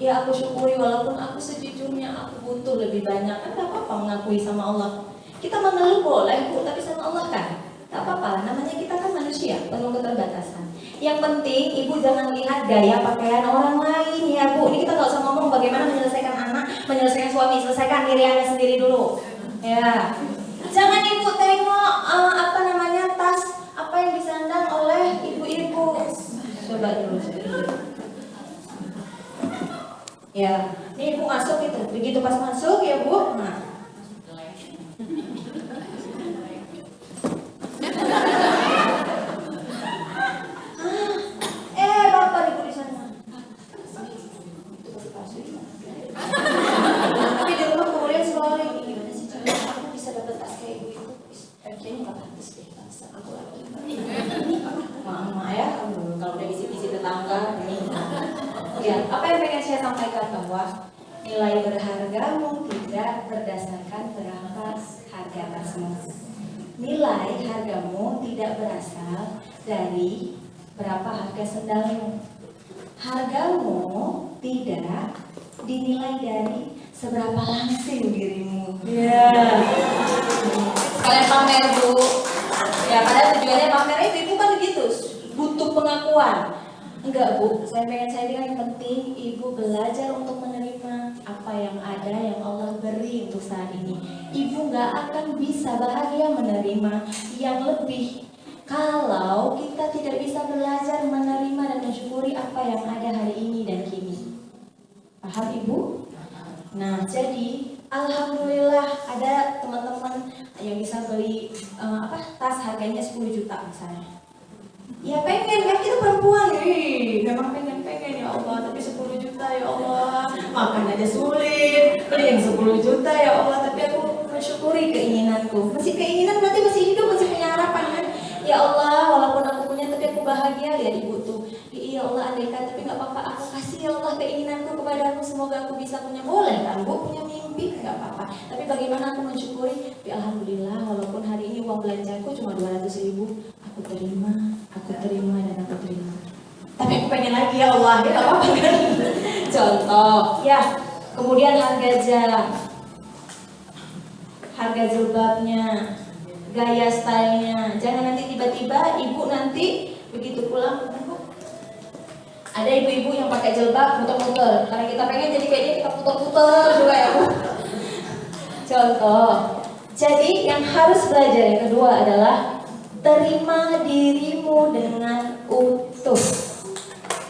ya aku syukuri, walaupun aku sejujurnya aku butuh lebih banyak. Kan gak apa-apa mengakui sama Allah. Kita mengeluh boleh Bu, tapi sama Allah kan gak apa-apa, namanya kita kan manusia, penuh keterbatasan. Yang penting ibu jangan lihat gaya pakaian orang lain ya Bu. Ini kita gak usah ngomong bagaimana menyelesaikan anak, menyelesaikan suami, selesaikan diri Anda sendiri dulu ya. Jangan ibu tengok tas apa yang disandang oleh ibu-ibu. Coba dulu ya, ini ibu masuk itu, begitu pas masuk ya Bu, nah bapak ibu di sana. Tapi di rumah kemudian scrolling, gimana sih cara aku bisa dapat tas kayak ibu itu? Kayaknya nggak pantas deh, bangsa aku lagi. Mama ya, kalau udah isi tetangga ini. Ya, apa yang pengen saya sampaikan bahwa nilai berhargamu tidak berdasarkan berapa harga tasmu. Nilai hargamu tidak berasal dari berapa harga sendalmu. Hargamu tidak dinilai dari seberapa langsing dirimu. Ya. Kalian pamer Bu. Ya, padahal tujuannya pamer itu kan begitu, butuh pengakuan. Enggak Bu, saya bilang yang penting ibu belajar untuk menerima apa yang ada yang Allah beri untuk saat ini. Ibu nggak akan bisa bahagia menerima yang lebih kalau kita tidak bisa belajar menerima dan mensyukuri apa yang ada hari ini dan kini. Paham Ibu? Nah, jadi alhamdulillah ada teman-teman yang bisa beli tas harganya 10 juta misalnya. Ya pengen kan, kita perempuan memang pengen ya Allah, tapi 10 juta ya Allah, makan aja sulit, beli yang 10 juta ya Allah. Tapi aku mensyukuri keinginanku, masih keinginan berarti masih hidup, masih punya harapan kan. Ya Allah, walaupun aku punya tapi aku bahagia. Lihat ibu tuh, ya Allah andaikan, tapi gak apa-apa, aku kasih ya Allah keinginanku kepadamu, semoga aku bisa punya. Boleh kan Bu, punya mimpi gak apa-apa, tapi bagaimana aku mensyukuri. Tapi alhamdulillah walaupun hari ini uang belanjaku cuma 200.000, aku terima dan aku terima. Tapi aku pengen lagi ya Allah, ya gak apa-apa kan. Contoh ya, kemudian harga jilbabnya, gaya stylenya. Jangan nanti tiba-tiba ibu nanti begitu pulang, ada ibu-ibu yang pakai jilbab muter-muter, karena kita pengen jadi kayak dia, kita puter-puter juga ya Bu. Contoh. Jadi yang harus belajar yang kedua adalah terima dirimu dengan utuh.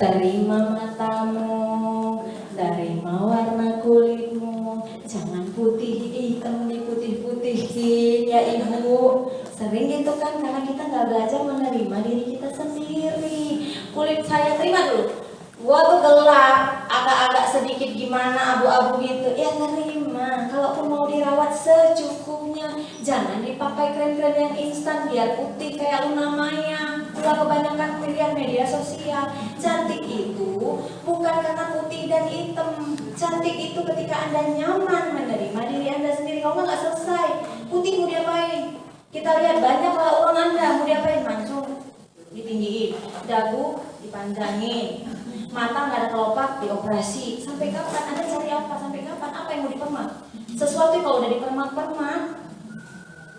Terima matamu, terima warna kulitmu. Jangan putih hitam diputih-putihin ya Ibu. Sering gitu kan, karena kita nggak belajar menerima diri kita sendiri. Kulit saya terima dulu, gua tuh gelap, agak-agak sedikit gimana abu-abu gitu. Ya terima, kalaupun mau dirawat secukupnya. Jangan dipakai krem-krem yang instan biar putih kayak Luna Maya. Udah kebanyakan pilihan media sosial. Cantik itu bukan karena putih dan hitam. Cantik itu ketika Anda nyaman menerima diri Anda sendiri. Kalau nggak selesai, putih mau diapain? Kita lihat banyak lah uang Anda, mau diapain? Mancung ditinggiin, dagu dipanjangin, mata nggak ada kelopak dioperasi. Sampai kapan Anda cari apa? Sampai kapan? Apa yang mau dipermak? Sesuatu kalau udah dipermak-permak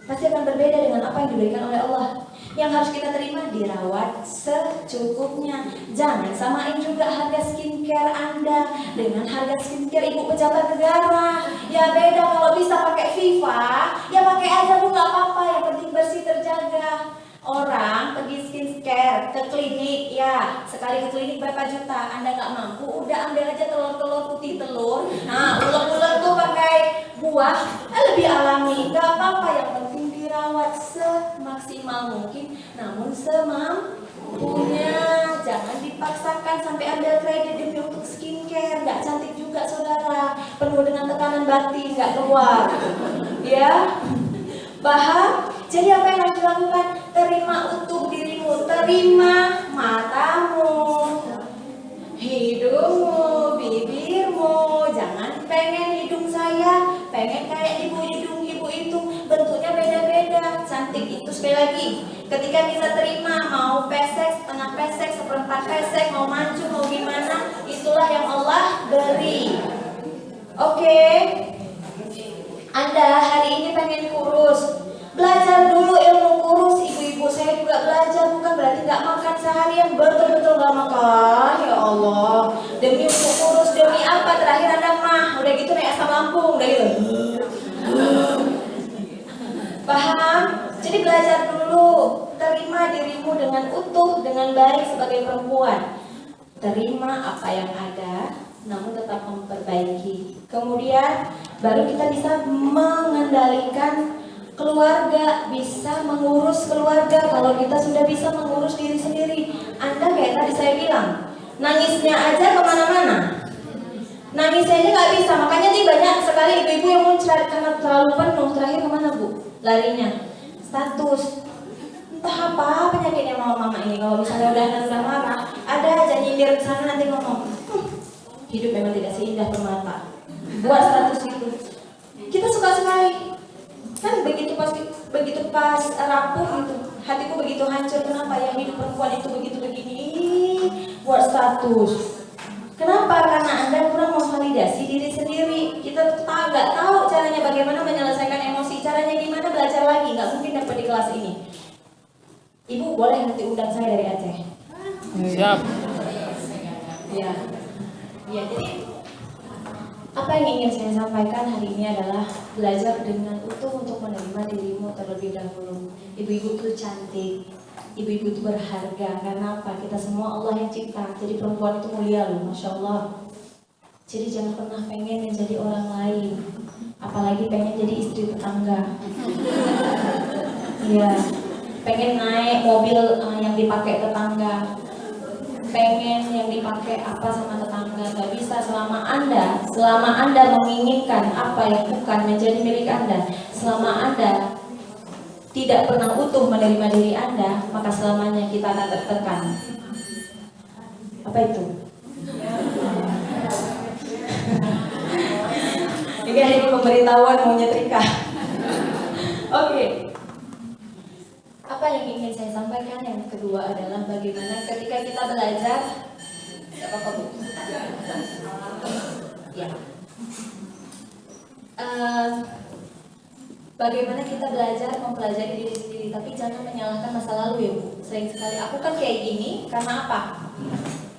pasti akan berbeda dengan apa yang diberikan oleh Allah. Yang harus kita terima, dirawat secukupnya. Jangan samain juga harga skincare Anda dengan harga skincare ibu pejabat negara. Ya beda, kalau bisa pakai Viva, ya pakai aja Bu, nggak apa-apa. Yang penting bersih terjaga. Orang pergi skincare ke klinik, ya sekali ke klinik berapa juta. Anda nggak mampu, udah ambil aja telur putih telur. Nah, ulet-ulet tuh pakai buah, lebih alami. Nggak apa-apa, yang penting dirawat semaksimal mungkin, namun semampunya. Jangan dipaksakan sampai ambil kredit demi untuk skincare. Nggak cantik juga saudara, penuh dengan tekanan batin, nggak keluar. Ya, paham? Jadi apa yang harus dilakukan? Terima utuh dirimu, terima matamu, hidungmu, bibirmu. Jangan pengen hidung saya, pengen kayak hidung ibu itu, bentuknya beda-beda. Cantik itu sekali lagi, ketika bisa terima, mau pesek, setengah pesek, seperempat pesek, mau mancung, mau gimana, itulah yang Allah beri. Oke? Anda hari ini pengen kurus, belajar dulu ilmu kurus. Ibu-ibu saya juga belajar, bukan berarti gak makan seharian, betul-betul gak makan. Ya Allah, demi untuk kurus, demi apa? Terakhir Anda mah, udah gitu naik asam lambung, udah gitu. Paham? Jadi belajar dulu, terima dirimu dengan utuh, dengan baik sebagai perempuan. Terima apa yang ada, namun tetap memperbaiki. Kemudian baru kita bisa mengendalikan keluarga, bisa mengurus keluarga. Kalau kita sudah bisa mengurus diri sendiri, Anda kayak tadi saya bilang, nangisnya aja kemana-mana. Nangisnya aja nggak bisa, makanya nih banyak sekali ibu-ibu yang muncrat karena terlalu penuh. Terakhir kemana Bu? Larinya status. Entah apa penyakitnya mama-mama ini. Kalau misalnya udah marah, ada aja nyindir ke sana nanti ngomong, hidup memang tidak seindah permata. Buat status itu. Kita suka sekali. Kan begitu pas rapuh gitu, hatiku begitu hancur. Kenapa ya hidup perempuan itu begitu begini? Buat status. Kenapa? Karena Anda kurang memvalidasi diri sendiri. Kita nggak tahu caranya bagaimana menyelesaikan emosi. Caranya gimana? Belajar lagi. Nggak mungkin dapat di kelas ini. Ibu boleh nanti undang saya dari Aceh. Siap. Ya. Ya, jadi apa yang ingin saya sampaikan hari ini adalah belajar dengan utuh untuk menerima dirimu terlebih dahulu. Ibu-ibu itu cantik, ibu-ibu itu berharga. Karena apa? Kita semua Allah yang cipta. Jadi perempuan itu mulia loh, Masya Allah. Jadi jangan pernah pengen menjadi orang lain, apalagi pengen jadi istri tetangga. Iya, pengen naik mobil yang dipakai tetangga, pengen yang dipakai apa sama tetangga. Gak bisa. Selama Anda menginginkan apa yang bukan menjadi milik Anda, selama Anda tidak pernah utuh menerima diri Anda, maka selamanya kita akan tertekan. Apa itu? Ini pemberitahuan mau nyetrika. Oke. Apa yang ingin saya sampaikan yang kedua adalah bagaimana ketika kita belajar, apa Bu? Ya. Bagaimana kita belajar mempelajari diri sendiri, tapi jangan menyalahkan masa lalu ya Bu. Sering sekali aku kan kayak gini karena apa?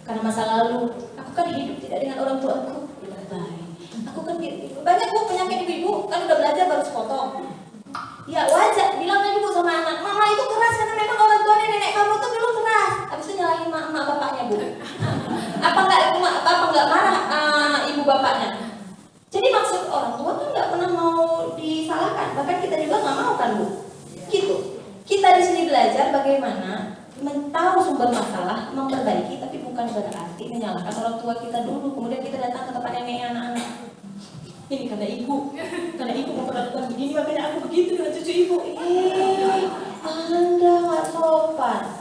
Karena masa lalu. Aku kan hidup tidak dengan orang tuaku. Aku kan banyak Bu penyakit ibu kan udah belajar baru sepotong. Ya wajar, bilang aja Bu sama anak, mama itu keras karena memang orang tuanya nenek kamu tuh dulu keras. Habis itu nyalahin emak bapaknya Bu. Apa enggak marah ibu bapaknya? Jadi maksud orang tua kan nggak pernah mau disalahkan, bahkan kita juga nggak mau kan Bu. Gitu. Kita di sini belajar bagaimana tahu sumber masalah, memperbaiki, tapi bukan berarti menyalahkan orang tua kita dulu. Kemudian kita datang ke tempat yang anak-anak. Ini karena ibu memperlakukan begini, makanya aku begitu dengan cucu ibu. Anda nggak sopan.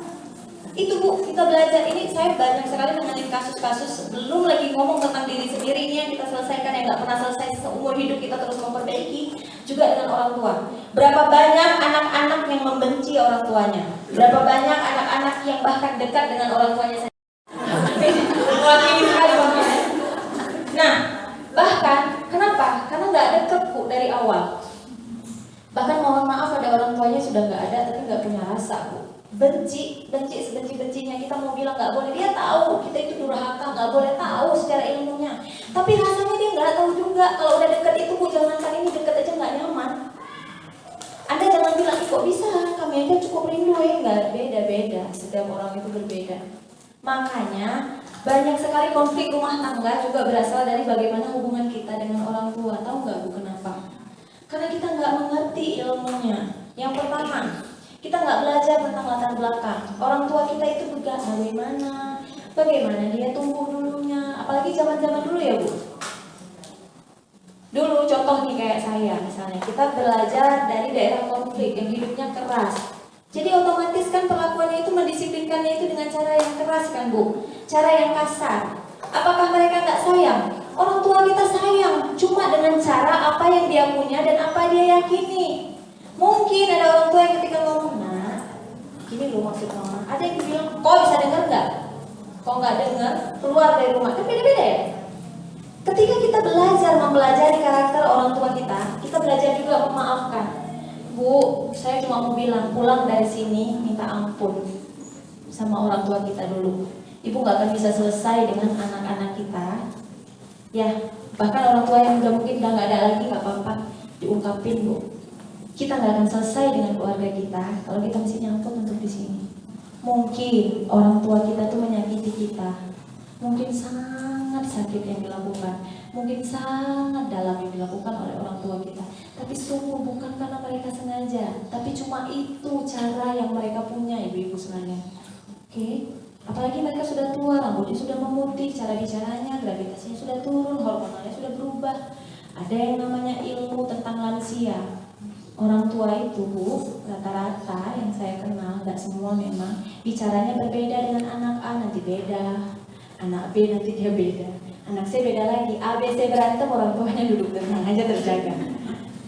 Itu Bu, kita belajar ini. Saya banyak sekali mengenai kasus-kasus, belum lagi ngomong tentang diri sendiri. Ini yang kita selesaikan, yang nggak pernah selesai seumur hidup kita terus memperbaiki. Juga dengan orang tua. Berapa banyak anak-anak yang membenci orang tuanya? Berapa banyak anak-anak yang bahkan dekat dengan orang tuanya? Mewakili sekali Bapak. Nah, bahkan kenapa? Karena nggak deket Bu dari awal. Bahkan mohon maaf ada orang tuanya sudah nggak ada, tapi nggak punya rasa Bu. Benci sebenci-bencinya. Kita mau bilang nggak boleh, dia tahu kita itu durhaka, nggak boleh tahu secara ilmunya. Tapi rasanya dia nggak tahu juga. Kalau udah deket itu Bu, jangankan ini, deket aja nggak nyaman. Anda jangan bilang, kok bisa, kami aja cukup rindu ya. Nggak, beda-beda. Setiap orang itu berbeda. Makanya banyak sekali konflik rumah tangga juga berasal dari bagaimana hubungan kita dengan orang tua. Tahu nggak Bu kenapa? Karena kita nggak mengerti ilmunya. Yang pertama, kita nggak belajar tentang latar belakang. Orang tua kita itu juga bagaimana dia tumbuh dulunya. Apalagi zaman-zaman dulu ya Bu. Dulu contoh nih kayak saya misalnya, kita belajar dari daerah konflik yang hidupnya keras. Jadi otomatis kan perlakuannya itu mendisiplinkannya itu dengan cara yang keras kan Bu, cara yang kasar. Apakah mereka nggak sayang? Orang tua kita sayang, cuma dengan cara apa yang dia punya dan apa dia yakini. Mungkin ada orang tua yang ketika ngomong, nah, gini loh maksud mama. Ada yang bilang, kok bisa dengar nggak? Kok nggak dengar? Keluar dari rumah. Kan beda-beda ya. Ketika kita belajar mempelajari karakter orang tua kita belajar juga memaafkan. Bu, saya cuma mau bilang, pulang dari sini minta ampun sama orang tua kita dulu. Ibu nggak akan bisa selesai dengan anak-anak kita. Ya, bahkan orang tua yang udah mungkin udah nggak ada lagi, nggak apa-apa, diungkapin Bu. Kita nggak akan selesai dengan keluarga kita kalau kita mesti nyampun untuk di sini. Mungkin orang tua kita tuh menyakiti kita, mungkin sangat sakit yang dilakukan, mungkin sangat dalam yang dilakukan oleh orang tua kita. Tapi sungguh bukan karena mereka sengaja, tapi cuma itu cara yang mereka punya, ibu-ibu sekalian. Oke? Apalagi mereka sudah tua, rambutnya sudah memutih, cara bicaranya, gravitasinya sudah turun, hormonalnya sudah berubah. Ada yang namanya ilmu tentang lansia. Orang tua itu Bu, rata-rata yang saya kenal, nggak semua memang, bicaranya berbeda dengan anak A nanti beda, anak B nanti dia beda, anak C beda lagi, A, B, C berantem, orang tuanya duduk tenang aja terjaga.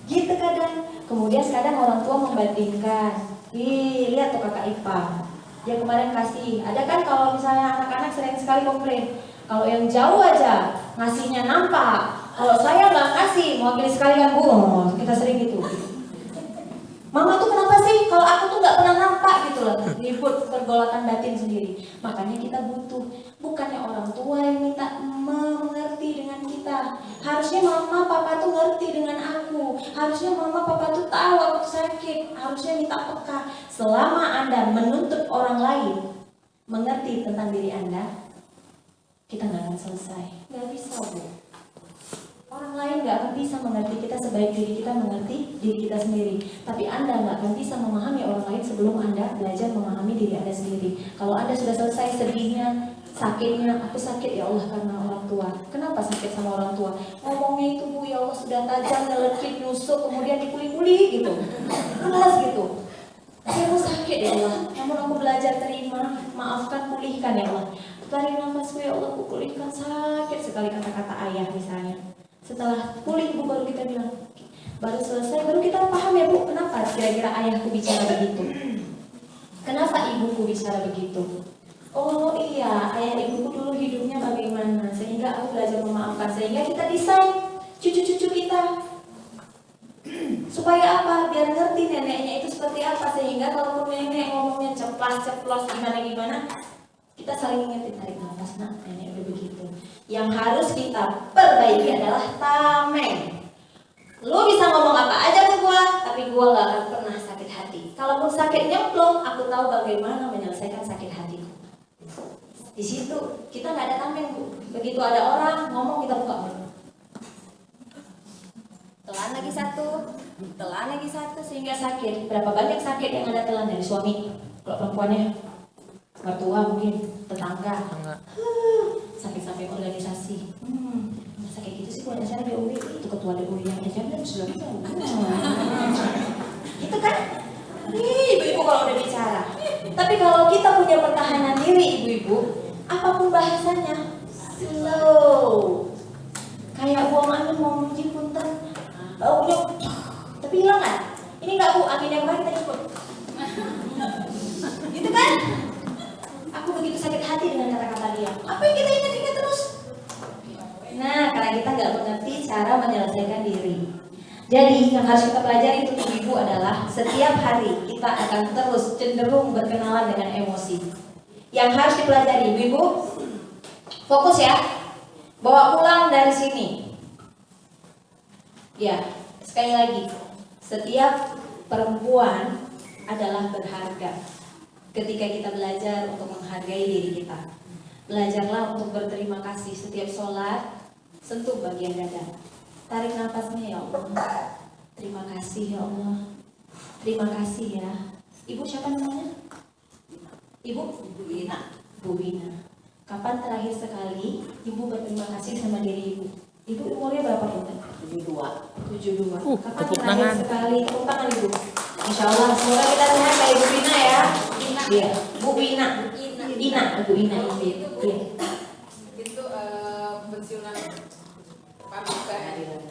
Gitu kadang. Kemudian kadang orang tua membandingkan, ih lihat tuh kakak Ipa, dia kemarin kasih, ada kan kalau misalnya anak-anak sering sekali komplain, kalau yang jauh aja ngasihnya nampak, kalau saya nggak ngasih, mewakili sekali kan Bu, kita sering gitu. Mama tuh kenapa sih kalau aku tuh nggak pernah nampak gitu loh, ribut pergolakan batin sendiri. Makanya kita butuh, bukannya orang tua yang minta mengerti dengan kita. Harusnya mama papa tuh ngerti dengan aku. Harusnya mama papa tuh tahu aku sakit. Harusnya minta peka. Selama Anda menuntut orang lain mengerti tentang diri Anda, kita nggak akan selesai. Nggak bisa Bu. Orang lain nggak akan bisa mengerti kita sebaik diri kita mengerti diri kita sendiri. Tapi Anda nggak akan bisa memahami orang lain sebelum Anda belajar memahami diri Anda sendiri. Kalau Anda sudah selesai sedihnya, sakitnya, aku sakit ya Allah karena orang tua. Kenapa sakit sama orang tua? Ngomongnya itu Bu, ya Allah sudah tajam, nyelekit, nusuk, kemudian dikuli-kuli gitu. Keras gitu. Aku sakit ya Allah, namun aku belajar terima, maafkan, pulihkan ya Allah. Tarik nafasku ya Allah, aku pulihkan, sakit sekali kata-kata ayah misalnya. Setelah pulih Bu baru kita bilang, baru selesai, baru kita paham ya Bu, kenapa kira-kira ayahku bicara begitu, kenapa ibuku bicara begitu. Oh iya, ayah ibuku dulu hidupnya bagaimana, sehingga aku belajar memaafkan, sehingga kita desain cucu-cucu kita supaya apa, biar ngerti neneknya itu seperti apa, sehingga kalau nenek ngomongnya ceplas-ceplos gimana-gimana, kita saling ingetin, tarik nafas nak, nenek udah begitu. Yang harus kita perbaiki adalah tameng. Lu bisa ngomong apa aja ke gua, tapi gua gak akan pernah sakit hati. Kalaupun sakit nyemplung, aku tahu bagaimana menyelesaikan sakit hatiku. Di situ kita nggak ada tameng Bu. Begitu ada orang ngomong kita buka mulut. Telan lagi satu sehingga sakit. Berapa banyak sakit yang ada telan dari suami? Kalau perempuannya mertua mungkin, tetangga. Sakit sampai organisasi. Masa kayak gitu sih kalau acara DOW itu ketua DOW yang aja sudah tahu. Gitu kan? Ibu-ibu kalau udah bicara. Tapi kalau kita punya pertahanan diri ibu-ibu, apapun bahasanya slow. Kayak buang angin mau menji punten, baunya tapi hilang kan? Ini enggak Bu, angin yang baik kita ikut. Gitu kan? Aku begitu sakit hati dengan kata-kata dia. Apa yang kita ingat-ingat terus? Nah, karena kita nggak mengerti cara menyelesaikan diri. Jadi yang harus kita pelajari itu ibu adalah setiap hari kita akan terus cenderung berkenalan dengan emosi. Yang harus dipelajari ibu, fokus ya. Bawa pulang dari sini. Ya, sekali lagi, setiap perempuan adalah berharga. Ketika kita belajar untuk menghargai diri kita, belajarlah untuk berterima kasih. Setiap sholat, sentuh bagian dada. Tarik nafasnya ya Allah. Terima kasih ya Allah. Terima kasih ya. Ibu siapa namanya? Ibu Wina. Bu Wina. Kapan terakhir sekali ibu berterima kasih sama diri ibu? Ibu umurnya berapa Bu? 72. 72. Kapan tepuk terakhir tangan. sekali tepuk tangan Ibu? Insya Allah semoga kita sehat kayak Ibu Ina ya. Iya, Bu Ina. Ina, Bu Ina. Iya. Itu pensiunan pramuka.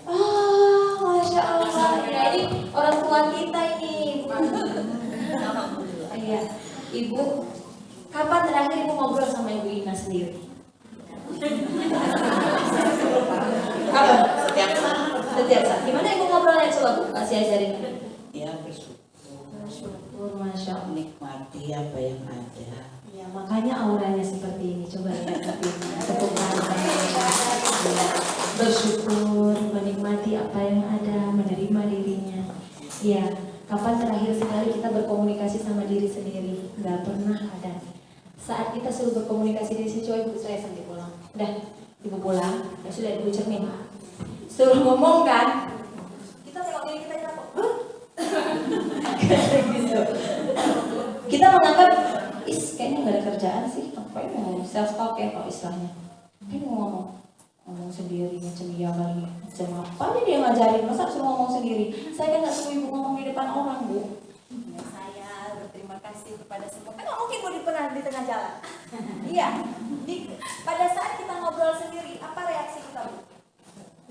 Oh, Masya Allah. Ya, ini orang tua kita ini. Iya, Ibu. Kapan terakhir Ibu ngobrol sama Ibu Ina sendiri? Kapan? Setiap saat. Gimana Ibu ngobrolnya, coba Bu kasih ajarin. Ya bersyukur, Masya Allah. menikmati apa yang ada. Ya, makanya auranya seperti ini. Coba lihat Ibu Ina. Tepuk tangan. Ya, bersyukur, menikmati apa yang ada, menerima dirinya. Ya, kapan terakhir sekali kita berkomunikasi sama diri sendiri? Gak pernah ada. Saat kita suruh berkomunikasi diri sendiri, coba Ibu saya sampai pulang. Udah, Ibu pulang, ya sudah Ibu cermin. Suruh ngomong kan? Kita tengok diri kita kok, gitu. Kita menganggap, kayaknya nggak ada kerjaan sih. Apa mau self talk ya kalau istilahnya? Kayaknya ngomong sendiri, macam dia kali. Macam apa nih dia ngajarin? Masa suruh ngomong sendiri? Saya kan nggak suruh Ibu ngomong di depan orang, Bu. Saya berterima kasih kepada semua. Kan nggak mungkin mau pernah di tengah jalan. Iya. Pada saat kita ngobrol sendiri, apa reaksi kita, Bu?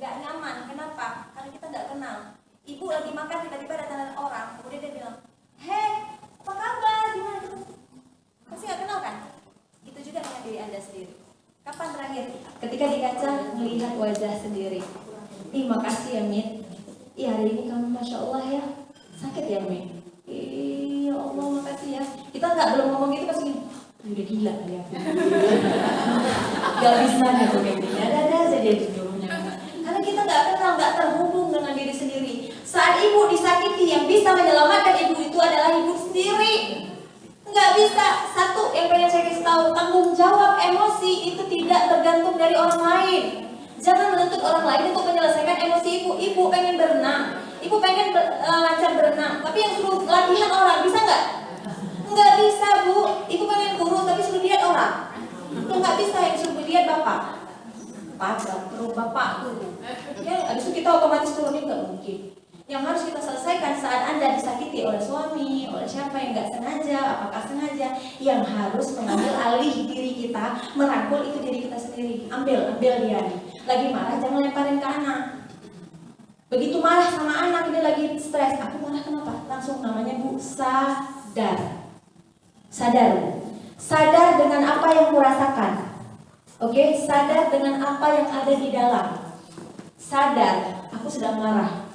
Nggak nyaman. Kenapa? Karena kita nggak kenal. Ibu lagi makan, tiba-tiba datang orang, kemudian dia bilang, "Hei, apa kabar? Gimana?" Pasti nggak kenal kan? Itu juga dengan diri Anda sendiri. Kapan terakhir Ketika di kaca melihat wajah sendiri. Ih, makasih ya Mit. Ih, hari ini kamu Masya Allah ya. Sakit ya Mit. Ih, ya Allah makasih ya. Kita belum ngomong gitu pasti gini. Udah gila kali aku. Gak bisa gitu kayak gini. Ada aja dia judulnya. Karena kita nggak kenal, nggak terhubung dengan diri sendiri. Saat ibu disakiti, yang bisa menyelamatkan ibu itu adalah ibu sendiri. Nggak bisa. Satu yang pengen saya kasih tahu, tanggung jawab emosi itu tidak tergantung dari orang lain. Jangan menuntut orang lain untuk menyelesaikan emosi ibu. Ibu pengen berenang, ibu pengen lancar berenang, tapi yang suruh latihan orang, bisa nggak? Nggak bisa, Bu. Ibu pengen kurus tapi suruh lihat orang. Ya nggak bisa, yang suruh lihat bapak. Terus bapak tuh. Ya, abis itu kita otomatis turunin, nggak mungkin. Yang harus kita selesaikan saat Anda disakiti oleh suami, oleh siapa yang nggak sengaja, apakah sengaja, yang harus mengambil alih diri kita, merangkul itu diri kita sendiri. Ambil dia nih. Lagi marah, jangan lemparin ke anak. Begitu marah sama anak, ini lagi stres. Aku marah kenapa? Langsung namanya Bu, sadar. Sadar dengan apa yang kurasakan. Oke, sadar dengan apa yang ada di dalam. Sadar, aku sedang marah.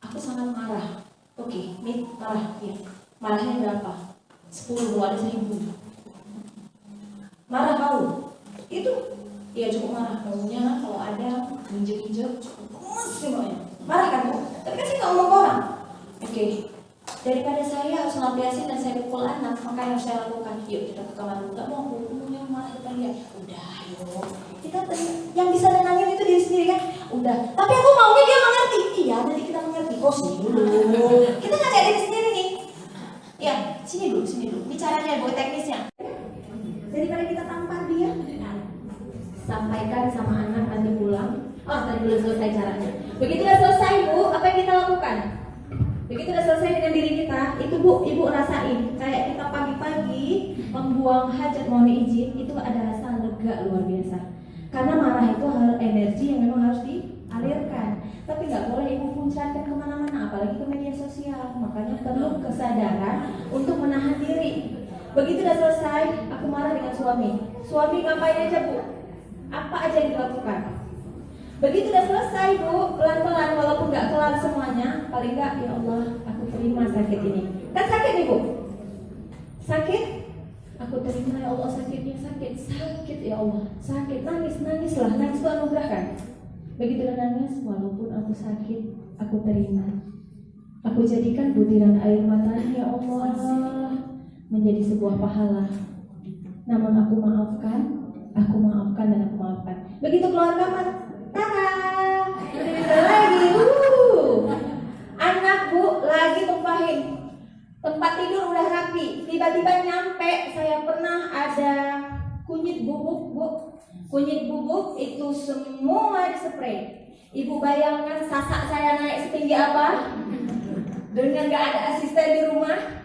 Aku sangat marah. Oke, Mit, marah. Ya. Marahnya berapa? 10, mau ada 1000. Marah kau? Itu? Ya cukup marah. Maunya kalau ada injek-injek, cukup gemes semuanya. Marah kan, Bu? Tapi kan saya nggak ngomong ke orang. Oke. Daripada saya harus ngelampiasin dan saya pukul anak, maka yang harus saya lakukan, yuk kita ke kamar dulu. Gak mau aku yang marah depan dia. Udah, yuk. Kita yang bisa tenangin itu diri sendiri kan. Udah. Tapi aku maunya dia mengerti. Iya, nanti kita mengerti. Kok sini dulu. Kita ngajak diri sendiri nih. Ya, sini dulu. Ini caranya, Bu, teknisnya. Daripada kita tampar dia, sampaikan sama anak nanti pulang. Oh, tadi belum selesai caranya. Begitu udah selesai, Bu, apa yang kita lakukan? Begitu udah selesai dengan diri kita, itu Bu, Ibu rasain kayak kita pagi-pagi membuang hajat, mohon izin, itu ada rasa lega luar biasa. Karena marah itu hal energi yang memang harus dialirkan. Tapi nggak boleh Ibu puncatkan kemana-mana, apalagi ke media sosial. Makanya perlu kesadaran untuk menahan diri. Begitu udah selesai, aku marah dengan suami. Suami ngapain aja, Bu? Apa aja yang dilakukan? Begitu udah selesai, Bu, pelan-pelan walaupun nggak kelar semuanya, paling nggak, ya Allah, aku terima sakit ini. Kan sakit nih, Bu? Sakit? Aku terima, ya Allah, sakitnya sakit ya Allah, sakit, nangis lah, nangis itu anugerah kan? Begitu udah nangis, walaupun aku sakit, aku terima. Aku jadikan butiran air matanya, ya Allah, menjadi sebuah pahala. Namun aku maafkan dan aku maafkan. Begitu keluar kamar, tada, bisa lagi. Anak, Bu, lagi tumpahin. Tempat tidur udah rapi. Tiba-tiba nyampe, saya pernah ada kunyit bubuk, Bu. Kunyit bubuk itu semua spray. Ibu bayangkan sasak saya naik setinggi apa? Dengan gak ada asisten di rumah.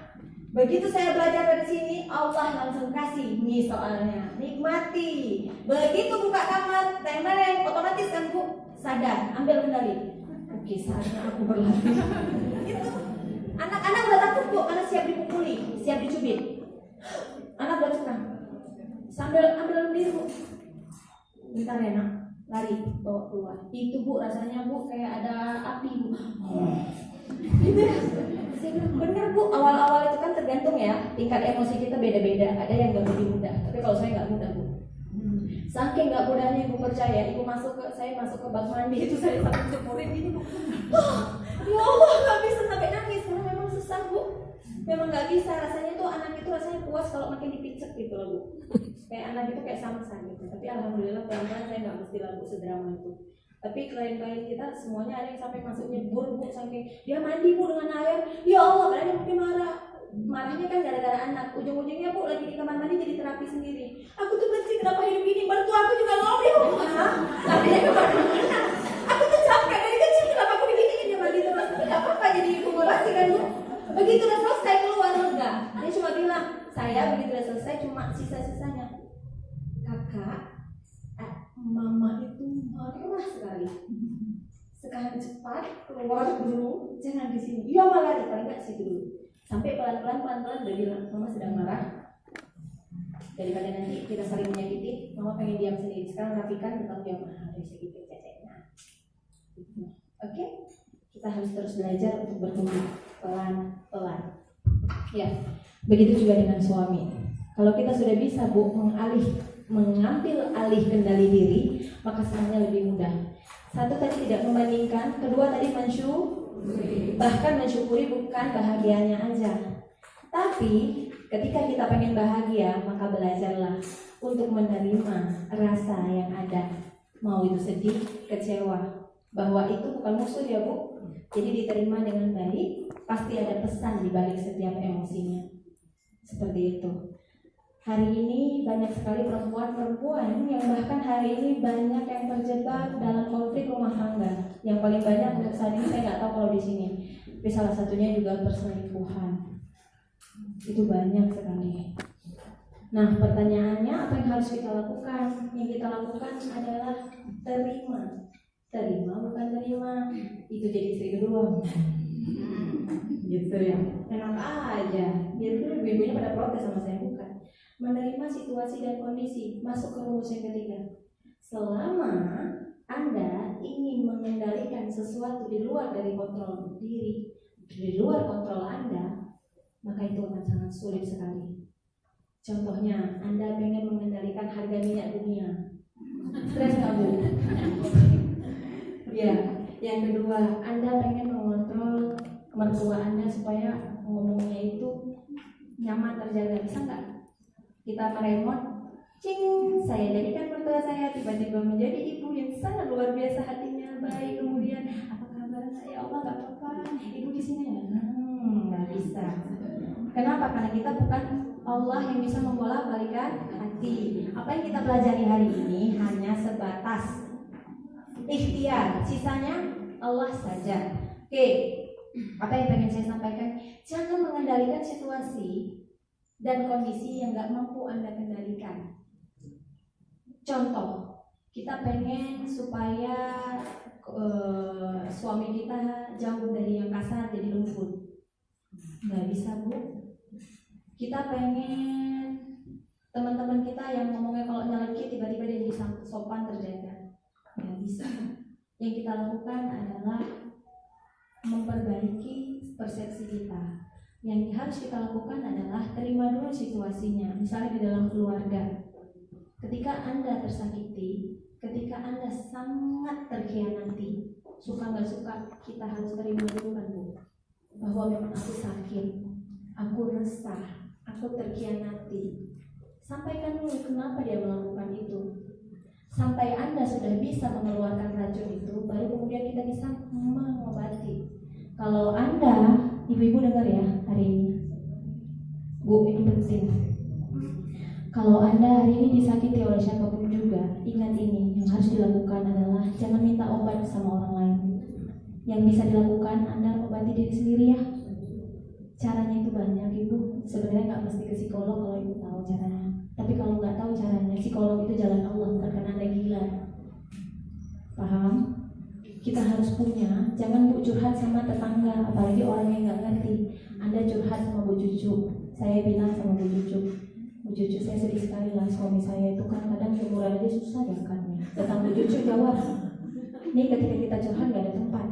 Begitu saya belajar dari sini, Allah langsung kasih nih soalnya, nikmati. Begitu buka kamar, teng-teng, otomatis kan Bu sadar, ambil kendali. Oke, saatnya aku berlatih. Gitu. Anak-anak udah takut Bu karena siap dipukuli, siap dicubit. Anak udah tenang. Sambil ambil diri Bu. Bentar ya nak, lari bawa keluar. Itu Bu rasanya Bu kayak ada api Bu. Gitu ya. Saya bilang bener Bu, awal-awal itu kan tergantung ya, tingkat emosi kita beda-beda. Ada yang gak lebih mudah, tapi kalau saya gak mudah Bu. Saking gak mudahnya Ibu percaya, Ibu saya masuk ke bak mandi itu saya sampai cepurin gini Bu. Ya Allah gak bisa sampai nangis karena memang susah Bu. Memang gak bisa, rasanya tuh anak itu rasanya puas kalau makin dipicek gitu loh Bu. Kayak anak itu kayak samsa gitu. Tapi alhamdulillah pelan-pelan saya gak mesti lagu sedrama itu. Tapi klien-klien kita semuanya ada yang sampai masuk nyebur Bu, saking dia mandi Bu dengan air. Ya Allah, padahal dia mungkin marah. Marahnya kan gara-gara anak. Ujung-ujungnya Bu lagi di kamar mandi jadi terapi sendiri. Aku tuh benci kenapa hidup ini, mertua aku juga ngobrol. Tapi dia kemana-mana. Aku tuh capek dari kecil kenapa aku begini dia mandi terus. Tapi gak apa-apa jadi ibu ngorasi kan Bu. Begitu udah selesai keluar lega. Dia cuma bilang, saya begitu udah selesai cuma sisa-sisanya. Kakak, mama itu marah sekali. Sekarang cepat keluar dulu, jangan di sini. Iya malah lari, paling nggak situ dulu. Sampai pelan-pelan udah bilang, mama sedang marah. Daripada nanti kita saling menyakiti, mama pengen diam sendiri. Sekarang rapikan tentang dia marah dari segi ceceknya. Oke, kita harus terus belajar untuk bertumbuh pelan-pelan. Ya, begitu juga dengan suami. Kalau kita sudah bisa Bu mengambil alih kendali diri, maka semuanya lebih mudah. Satu tadi tidak membandingkan, kedua tadi bahkan mensyukuri bukan bahagianya aja. Tapi ketika kita pengen bahagia, maka belajarlah untuk menerima rasa yang ada. Mau itu sedih, kecewa, bahwa itu bukan musuh ya Bu. Jadi diterima dengan baik, pasti ada pesan di balik setiap emosinya. Seperti itu. Hari ini banyak sekali perempuan-perempuan yang bahkan hari ini banyak yang terjebak dalam konflik rumah tangga. Yang paling banyak untuk saat ini saya nggak tahu kalau di sini, tapi salah satunya juga perselingkuhan. Itu banyak sekali. Nah, pertanyaannya apa yang harus kita lakukan? Yang kita lakukan adalah terima bukan terima. Itu jadi istri kedua. Gitu ya. Enak aja. Jadi ibu-ibunya pada protes sama saya, bukan. Menerima situasi dan kondisi, masuk ke rumus yang ketiga. Selama Anda ingin mengendalikan sesuatu di luar dari kontrol diri, di luar kontrol Anda, maka itu akan sangat sulit sekali. Contohnya, Anda pengen mengendalikan harga minyak dunia, stres nggak Bu? Ya. Yang kedua, Anda pengen mengontrol mertua Anda supaya ngomongnya itu nyaman, terjaga, bisa nggak? Kita meremot, cing, saya jadikan mertua saya tiba-tiba menjadi ibu yang sangat luar biasa hatinya, baik. Kemudian, apa kabar saya? Allah nggak apa-apa, ibu di sini ya? Nggak bisa. Kenapa? Karena kita bukan Allah yang bisa membolak-balikan hati. Apa yang kita pelajari hari ini hanya sebatas ikhtiar, sisanya Allah saja. Oke, apa yang pengen saya sampaikan? Jangan mengendalikan situasi dan kondisi yang gak mampu Anda kendalikan. Contoh, kita pengen supaya suami kita jauh dari yang kasar jadi lembut. Gak bisa Bu. Kita pengen teman-teman kita yang ngomongnya kalau nyelekit tiba-tiba dia jadi sopan terjaga. Gak bisa. Yang kita lakukan adalah memperbaiki persepsi kita. Yang harus kita lakukan adalah terima dulu situasinya. Misalnya di dalam keluarga, ketika Anda tersakiti, ketika Anda sangat terkhianati, suka nggak suka, kita harus terima dulu kan Bu, bahwa memang aku sakit, aku resah, aku terkhianati. Sampaikan dulu kenapa dia melakukan itu. Sampai Anda sudah bisa mengeluarkan racun itu, baru kemudian kita bisa mengobati. Kalau Anda, ibu-ibu dengar ya hari ini, Bu, ini penting. Kalau Anda hari ini disakiti oleh siapapun juga, ingat ini, yang harus dilakukan adalah jangan minta Yang bisa dilakukan, Anda mengobati diri sendiri ya. Caranya itu banyak Ibu. Sebenarnya nggak mesti ke psikolog kalau Ibu tahu caranya. Tapi kalau nggak tahu caranya, psikolog itu jalan Allah, bukan karena Anda gila. Paham? Kita harus punya. Jangan Bu curhat sama tetangga, apalagi orang yang nggak ngerti. Anda curhat sama Bu Cucu. Saya bilang sama Bu Cucu, Bu Cucu saya sedih sekali lah, suami saya itu kan kadang liburan aja susah diangkatnya. Datang Bu Cucu jawab, ini ketika kita curhat nggak ada tempat.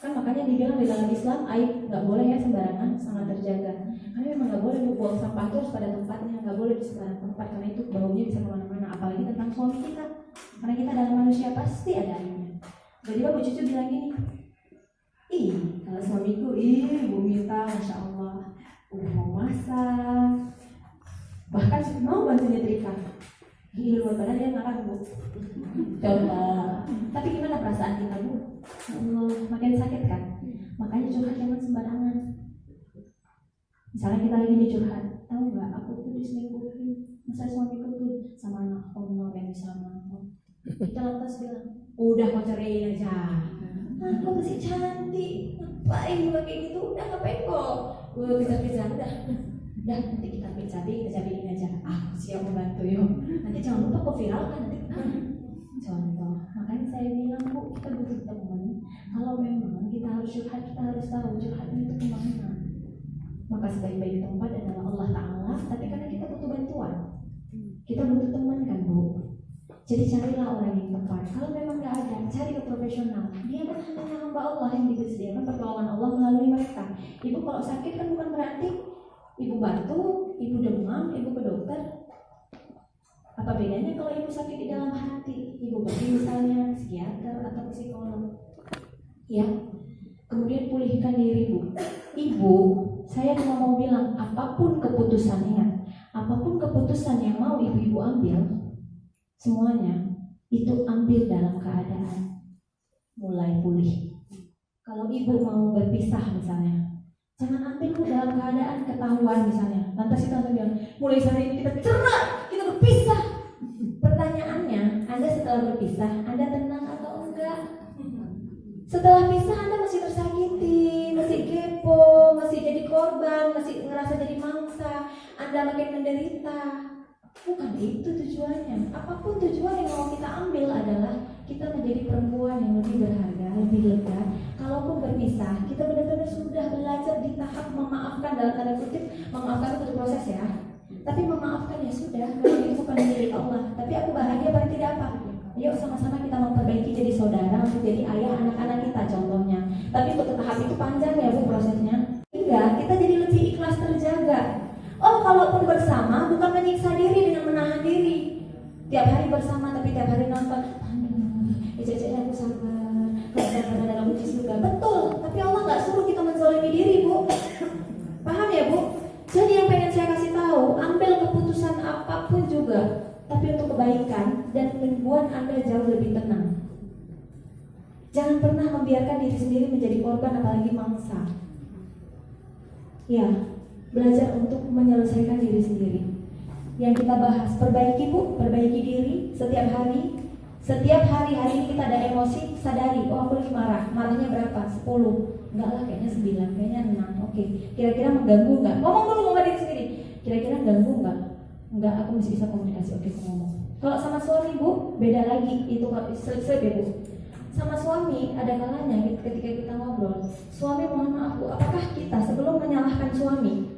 Kan makanya dibilang di dalam Islam aib nggak boleh ya sembarangan, sangat terjaga. Karena memang nggak boleh buang sampah itu harus pada tempatnya, nggak boleh di sembarang tempat karena itu baunya bisa kemana-mana. Apalagi tentang suami kita, karena kita adalah manusia pasti ada aibnya. Jadi Bu Cucu bilang gini, ih kalau suamiku, Bu Mita, masya Allah, udah mau masak, bahkan mau bantu nyetrika. Di luar badan dia ngarang Bu. Coba. Tapi gimana perasaan kita Bu? Allah, makin sakit kan? Makanya curhat jangan sembarangan. Misalnya kita lagi curhat, tahu nggak? Aku tuh diselingkuhin. Masa suamiku tuh sama anak orang yang sama. Kita lantas bilang, udah kau ceraiin aja. Aku masih cantik. Ngapain juga kayak gitu? Udah ngapain kok? Gue kejar-kejar udah. Udah nanti kita cabai aja. Aku siap membantu yuk. Nanti jangan lupa kok viral kan nanti. Contoh, makanya saya bilang Bu, kita butuh teman. Kalau memang kita harus curhat, kita harus tahu curhatnya itu kemana. Maka sebaik-baik tempat adalah Allah Ta'ala. Tapi karena kita butuh bantuan, kita butuh teman kan Bu. Jadi carilah orang yang tepat. Kalau memang nggak ada, cari ke profesional. Dia kan hanya hamba Allah yang disediakan pertolongan Allah melalui mereka. Ibu kalau sakit kan bukan berarti Ibu bantu, Ibu demam, Ibu ke dokter. Apa bedanya kalau Ibu sakit di dalam hati? Ibu pergi misalnya psikiater atau psikolog. Ya. Kemudian pulihkan diri Bu. Ibu, saya cuma mau bilang apapun keputusannya, apapun keputusan yang mau ibu-ibu ambil, semuanya itu ambil dalam keadaan mulai pulih. Kalau ibu mau berpisah misalnya, jangan ambil Bu dalam keadaan ketahuan misalnya. Lantas kita bilang, mulai hari ini kita cerai, kita berpisah. Pertanyaannya, Anda setelah berpisah, Anda tenang atau enggak? Setelah pisah Anda masih tersakiti, masih kepo, masih jadi korban, masih ngerasa jadi mangsa, Anda makin menderita. Bukan itu tujuannya. Apapun tujuan yang mau kita ambil adalah kita menjadi perempuan yang lebih berharga, lebih lega. Kalaupun berpisah, kita benar-benar sudah belajar di tahap memaafkan dalam tanda kutip. Memaafkan itu proses ya. Tapi memaafkan ya sudah, memang itu bukan milik Allah. Tapi aku bahagia paling tidak apa? Yuk sama-sama kita memperbaiki jadi saudara, untuk jadi ayah anak-anak kita contohnya. Tapi untuk tahap itu panjang ya Bu prosesnya. Enggak, kita jadi lebih ikhlas terjaga. Oh, kalaupun bersama bukan menyiksa diri dengan menahan diri. Tiap hari bersama tapi tiap hari nonton. Ijazahnya aku sabar. Kalau dalam uji surga. Betul, tapi Allah nggak suruh kita menzalimi diri Bu. Paham ya Bu? Jadi yang pengen saya kasih tahu, ambil keputusan apapun juga, tapi untuk kebaikan dan membuat Anda jauh lebih tenang. Jangan pernah membiarkan diri sendiri menjadi korban apalagi mangsa. Ya. Belajar untuk menyelesaikan diri sendiri. Yang kita bahas, perbaiki Bu, perbaiki diri setiap hari. Setiap hari ini kita ada emosi, sadari, oh aku lagi marah. Marahnya berapa? 10. Enggak lah, kayaknya 9, kayaknya 6. Oke. Kira-kira mengganggu enggak? Ngomong dulu sama diri sendiri. Kira-kira ganggu enggak? Enggak, aku masih bisa komunikasi. Oke, aku ngomong. Kalau sama suami Bu, beda lagi. Itu selip ya Bu. Sama suami ada kalanya ketika kita ngobrol, suami mohon maaf Bu, apakah kita sebelum menyalahkan suami,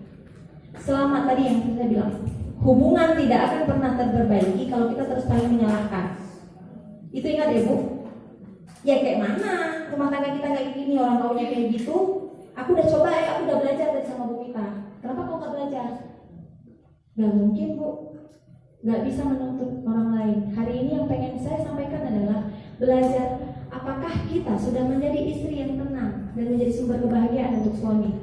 selamat tadi yang kita bilang, hubungan tidak akan pernah terperbaiki kalau kita terus saling menyalahkan. Itu ingat ya Bu. Ya kayak mana rumah tangga kita kayak gini, orang taunya kayak gitu. Aku udah coba aku udah belajar dari sama Bu Mita. Kenapa kau gak belajar? Gak mungkin Bu, gak bisa menuntut orang lain. Hari ini yang pengen saya sampaikan adalah belajar. Apakah kita sudah menjadi istri yang tenang dan menjadi sumber kebahagiaan untuk suami?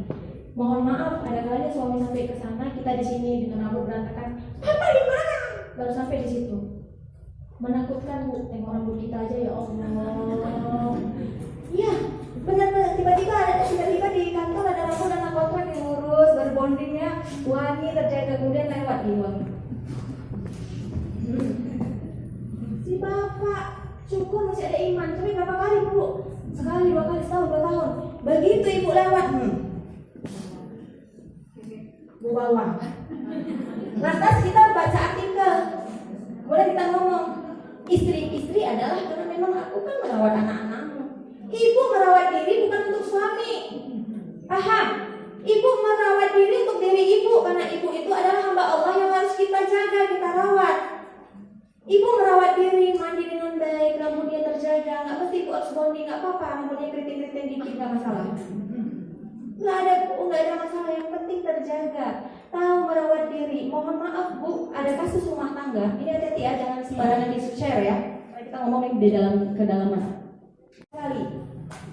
Mohon maaf, ada kalanya suami sampai ke sana, kita di sini dengan rambut berantakan. Papa di mana? Baru sampai di situ. Menakutkan Bu, tengok rambut kita aja ya Allah. Iya, benar-benar tiba-tiba di kantor ada rambut anak kontrak yang ngurus, baru bondingnya wangi terjaga, kemudian lewat hilang. Si bapak syukur masih ada iman, tapi berapa kali Bu? Sekali, 2 kali, setahun, 2 tahun. begitu ibu lewat, bu bawang. Lantas kita baca artikel, boleh kita ngomong, istri adalah karena memang aku kan merawat anak-anakmu. Ibu merawat diri bukan untuk suami. Paham? Ibu merawat diri untuk diri ibu, karena ibu itu adalah hamba Allah yang harus kita jaga, kita rawat. Ibu merawat diri, mandi dengan baik, rambutnya terjaga, nggak mesti ibu harus bondi, nggak apa-apa, rambutnya keriting-keriting dikit nggak masalah. Nggak ada masalah, yang penting terjaga. Tahu merawat diri. Mohon maaf bu, ada kasus rumah tangga. Ini hati-hati ya, jangan sembarangan di-share ya. Kita ngomongin di dalam kedalaman. Kali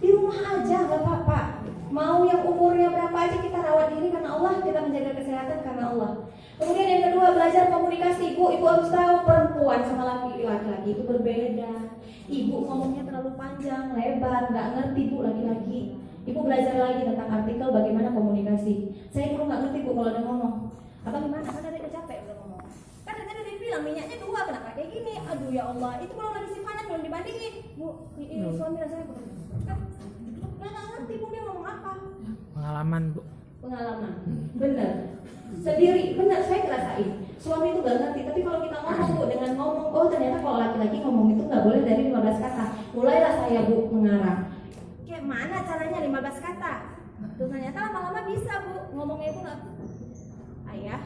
di rumah aja nggak apa-apa. Mau yang umurnya berapa aja kita rawat diri karena Allah, kita menjaga kesehatan karena Allah. Kemudian yang kedua, belajar komunikasi. Ibu harus tahu perempuan sama laki-laki itu berbeda. Ibu ngomongnya terlalu panjang, lebar, nggak ngerti bu laki-laki. Ibu belajar lagi tentang artikel bagaimana komunikasi. Saya dulu nggak ngerti bu kalau ada ngomong. Apa gimana? Kan ada capek udah ngomong. Kan tadi dia bilang minyaknya 2, kenapa kayak gini? Aduh ya Allah, itu kalau lagi simpanan belum dibandingin. Bu, suami dan saya kan nggak ngerti bu dia ngomong apa. Pengalaman bu. Pengalaman, bener. Sendiri, bener saya ngerasain. Suami itu nggak ngerti, tapi kalau kita ngomong bu dengan ngomong, oh ternyata kalau laki-laki ngomong itu nggak boleh dari 15 kata. Mulailah saya bu mengarang. Kayak mana caranya 15 kata? Tuh ternyata lama-lama bisa bu, ngomongnya itu nggak ayah,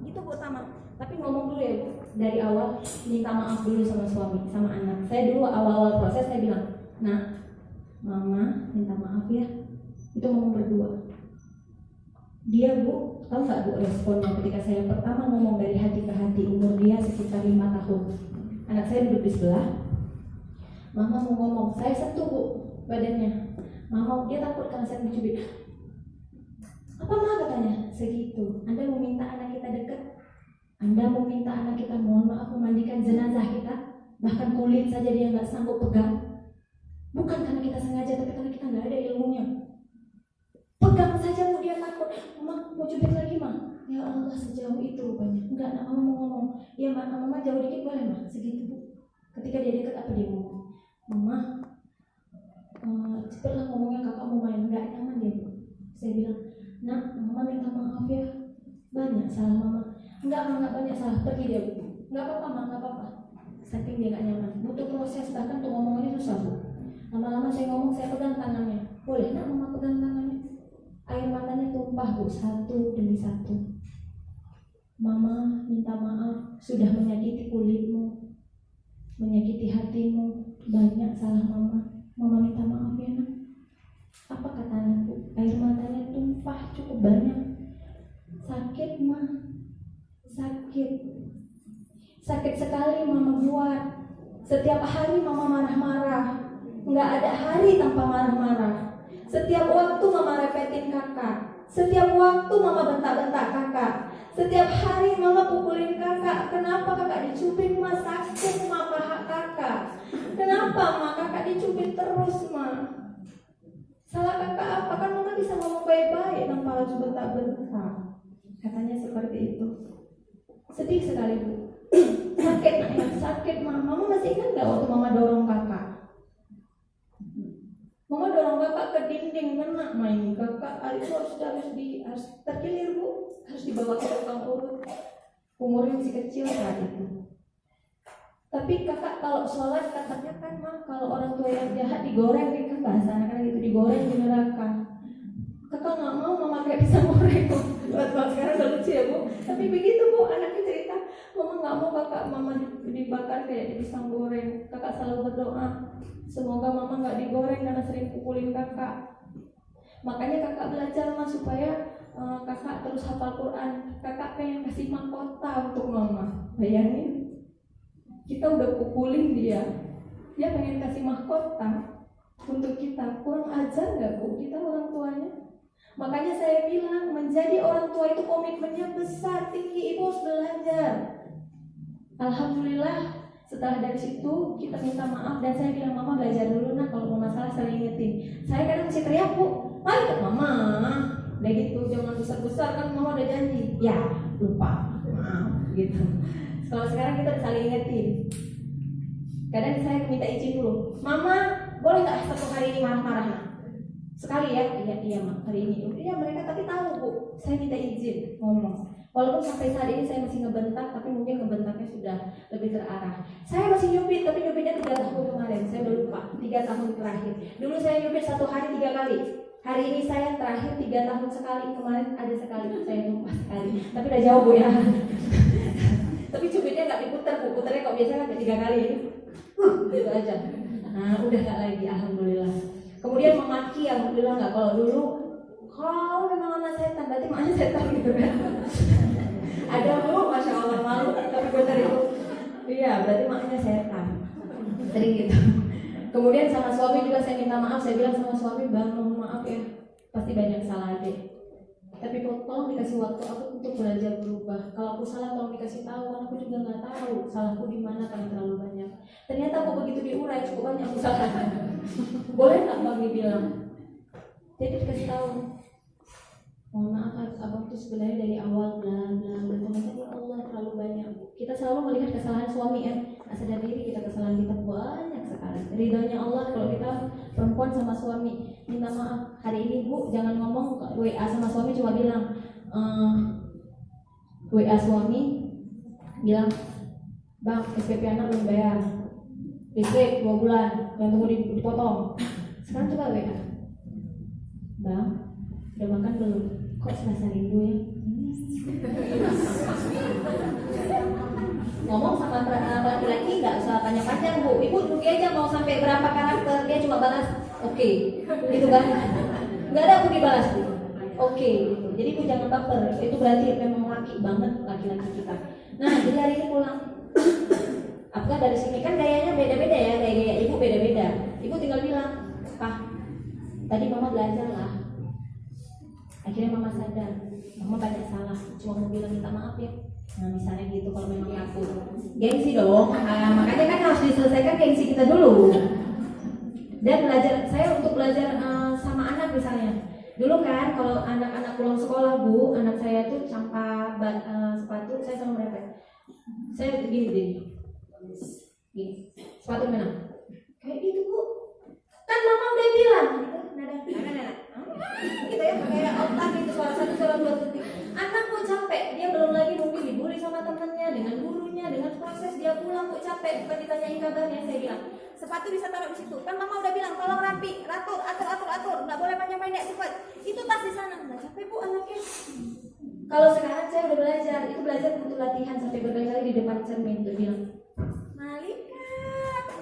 gitu bu sama. Tapi ngomong dulu ya bu, dari awal minta maaf dulu sama suami, sama anak. Saya dulu awal-awal proses saya bilang, nah, mama minta maaf ya. Itu ngomong berdua. Dia bu, tahu nggak bu responnya ketika saya pertama ngomong dari hati ke hati, umur dia sekitar 5 tahun. Anak saya duduk di sebelah. Mama mau ngomong, saya sentuh bu badannya. Mama, dia takut karena saya mencubit. Apa mah katanya? Segitu. Anda mau minta anak kita dekat? Anda mau minta anak kita mohon maaf memandikan jenazah kita? Bahkan kulit saja dia nggak sanggup pegang. Bukan karena kita sengaja, tapi karena kita nggak ada ilmunya. Pegang saja bu dia takut. Mama mau cubit lagi mah? Ya Allah sejauh itu rupanya. Enggak, nak mama mau ngomong. Ya mama jauh dikit boleh mah? Segitu bu. Ketika dia dekat apa dia ngomong? Mama, cepatlah ngomongnya kakak mau main, nggak nyaman dia bu. Saya bilang, nak mama minta maaf ya, banyak salah mama. Nggak banyak salah, pergi dia bu. Nggak apa-apa mama, nggak apa-apa. Saking dia nggak nyaman, butuh proses, bahkan untuk ngomongnya susah bu. Lama-lama saya ngomong, saya pegang tangannya. Boleh nak mama pegang tangannya? Air matanya tumpah bu, satu demi satu. Mama minta maaf, sudah menyakiti kulitmu, menyakiti hatimu. Banyak salah mama. Mama minta maaf ya nak. Apa katanya bu? Air matanya tumpah cukup banyak. Sakit mah, sakit sekali mama buat. Setiap hari mama marah-marah. Nggak ada hari tanpa marah-marah. Setiap waktu mama repetin kakak. Setiap waktu mama bentak-bentak kakak. Setiap hari mama pukulin kakak. Kenapa kakak dicubit mah? Sakit mah paha kakak. Kenapa mah kakak dicubit terus mah? Salah kakak apa? Kan mama bisa ngomong baik-baik tanpa harus bentak-bentak. Katanya seperti itu. Sedih sekali bu. Sakit nak ya, sakit mah. Mama masih ingat nggak waktu mama dorong kakak? Mama dorong kakak ke dinding, kena main kakak. Itu harus terkilir bu, harus dibawa ke tukang urut. Umurnya masih kecil saat itu. Tapi kakak kalau sholat katanya kan mah kalau orang tua yang jahat digoreng kan bahasa anak-anak gitu, digoreng di neraka. Kakak nggak mau mama kayak pisang goreng. Buat sekarang udah lucu ya bu. Tapi begitu bu, anaknya cerita, mama nggak mau kakak mama dibakar kayak di pisang goreng. Kakak selalu berdoa, semoga mama nggak digoreng karena sering pukulin kakak. Makanya kakak belajar mah supaya kakak terus hafal Quran. Kakak pengen kasih mahkota untuk mama. Bayangin, kita udah pukulin dia pengen kasih mahkota untuk kita. Kurang ajar nggak bu? Kita orang tuanya. Makanya saya bilang menjadi orang tua itu komitmennya besar, tinggi. Ibu harus belajar. Alhamdulillah setelah dari situ kita minta maaf dan saya bilang mama belajar dulu nah kalau mau masalah saya ingetin. Saya kadang masih teriak bu, ikut mama. Udah gitu jangan besar-besar kan mama udah janji. Ya lupa maaf gitu. Kalau sekarang kita udah saling ingetin. Kadang saya minta izin dulu, mama boleh nggak satu hari ini marah-marah nak? Sekali ya. ya? Iya mak, hari ini. Iya mereka tapi tahu bu, saya minta izin ngomong. Walaupun sampai saat ini saya masih ngebentak, tapi mungkin ngebentaknya sudah lebih terarah. Saya masih nyupit, tapi nyupitnya 3 tahun kemarin. Saya udah lupa, 3 tahun terakhir. Dulu saya nyupit 1 hari 3 kali. Hari ini saya terakhir 3 tahun sekali. Kemarin ada sekali, saya lupa sekali. Tapi udah jauh bu ya. Tapi cupitnya nggak diputar bu, putarnya kok biasanya sampai 3 kali. Gitu aja. Nah udah nggak lagi, alhamdulillah. Kemudian memaki, alhamdulillah nggak. Kalau dulu, kalau memang anak setan, berarti maknya setan gitu kan. Ada bu, masya Allah malu, tapi benar itu. Iya, berarti maknya setan. Sering gitu. Kemudian sama suami juga saya minta maaf, saya bilang sama suami, bang mohon maaf ya, pasti banyak salah adik. Tapi tolong dikasih waktu aku untuk belajar berubah. Kalau aku salah tolong dikasih tahu, karena aku juga nggak tahu salahku di mana karena terlalu banyak. Ternyata aku begitu diurai cukup banyak kesalahan. Boleh nggak bang dibilang? Jadi dikasih tahu. Mohon maaf abang tuh sebenarnya dari awal bla bla bla, ternyata ya Allah terlalu banyak. Kita selalu melihat kesalahan suami ya, nggak sadar diri kita kesalahan kita banyak sekali. Ridhonya Allah kalau kita perempuan sama suami minta maaf. Hari ini bu jangan ngomong WA sama suami, cuma bilang WA suami bilang bang SPP anak belum bayar, listrik 2 bulan yang tunggu dipotong. Sekarang coba WA bang udah makan belum? Kok serasa rindu ya? Ngomong sama laki-laki nggak usah tanya panjang bu. Ibu rugi aja mau sampai berapa karakter, dia cuma balas oke, gitu kan? Nggak ada aku dibalas gitu. Oke, gitu. Jadi ibu jangan baper. Itu berarti memang laki banget laki-laki kita. Nah jadi hari ini pulang. Apakah dari sini kan gayanya beda-beda ya, gaya ibu beda-beda. Ibu tinggal bilang, Pak, tadi mama belajar lah. Akhirnya mama sadar, mama banyak salah, cuma mau bilang minta maaf ya. Nah misalnya gitu kalau memang aku gengsi dong, makanya kan harus diselesaikan gengsi kita dulu. Dan belajar, saya untuk belajar sama anak misalnya. Dulu kan kalau anak-anak pulang sekolah bu, anak saya tuh campa sepatu, saya selalu merepet. Saya gini, sepatu mana? Kayak gitu bu. Kan mama udah bilang, nada. Gitu ya, kayak otak gitu, suara 1, suara 2, anak kok capek, dia belum lagi mungkin dibully sama temennya, dengan gurunya, dengan proses dia pulang kok capek, bukan ditanyain kabarnya. Saya bilang, sepatu bisa taruh di situ, kan mama udah bilang tolong rapi, atur, nggak boleh panjang-pendek cepat, itu tas di sana, nggak capek bu anaknya. Kalau sekarang saya udah belajar, itu belajar untuk latihan sampai berkali-kali di depan cermin, dia bilang, Malika,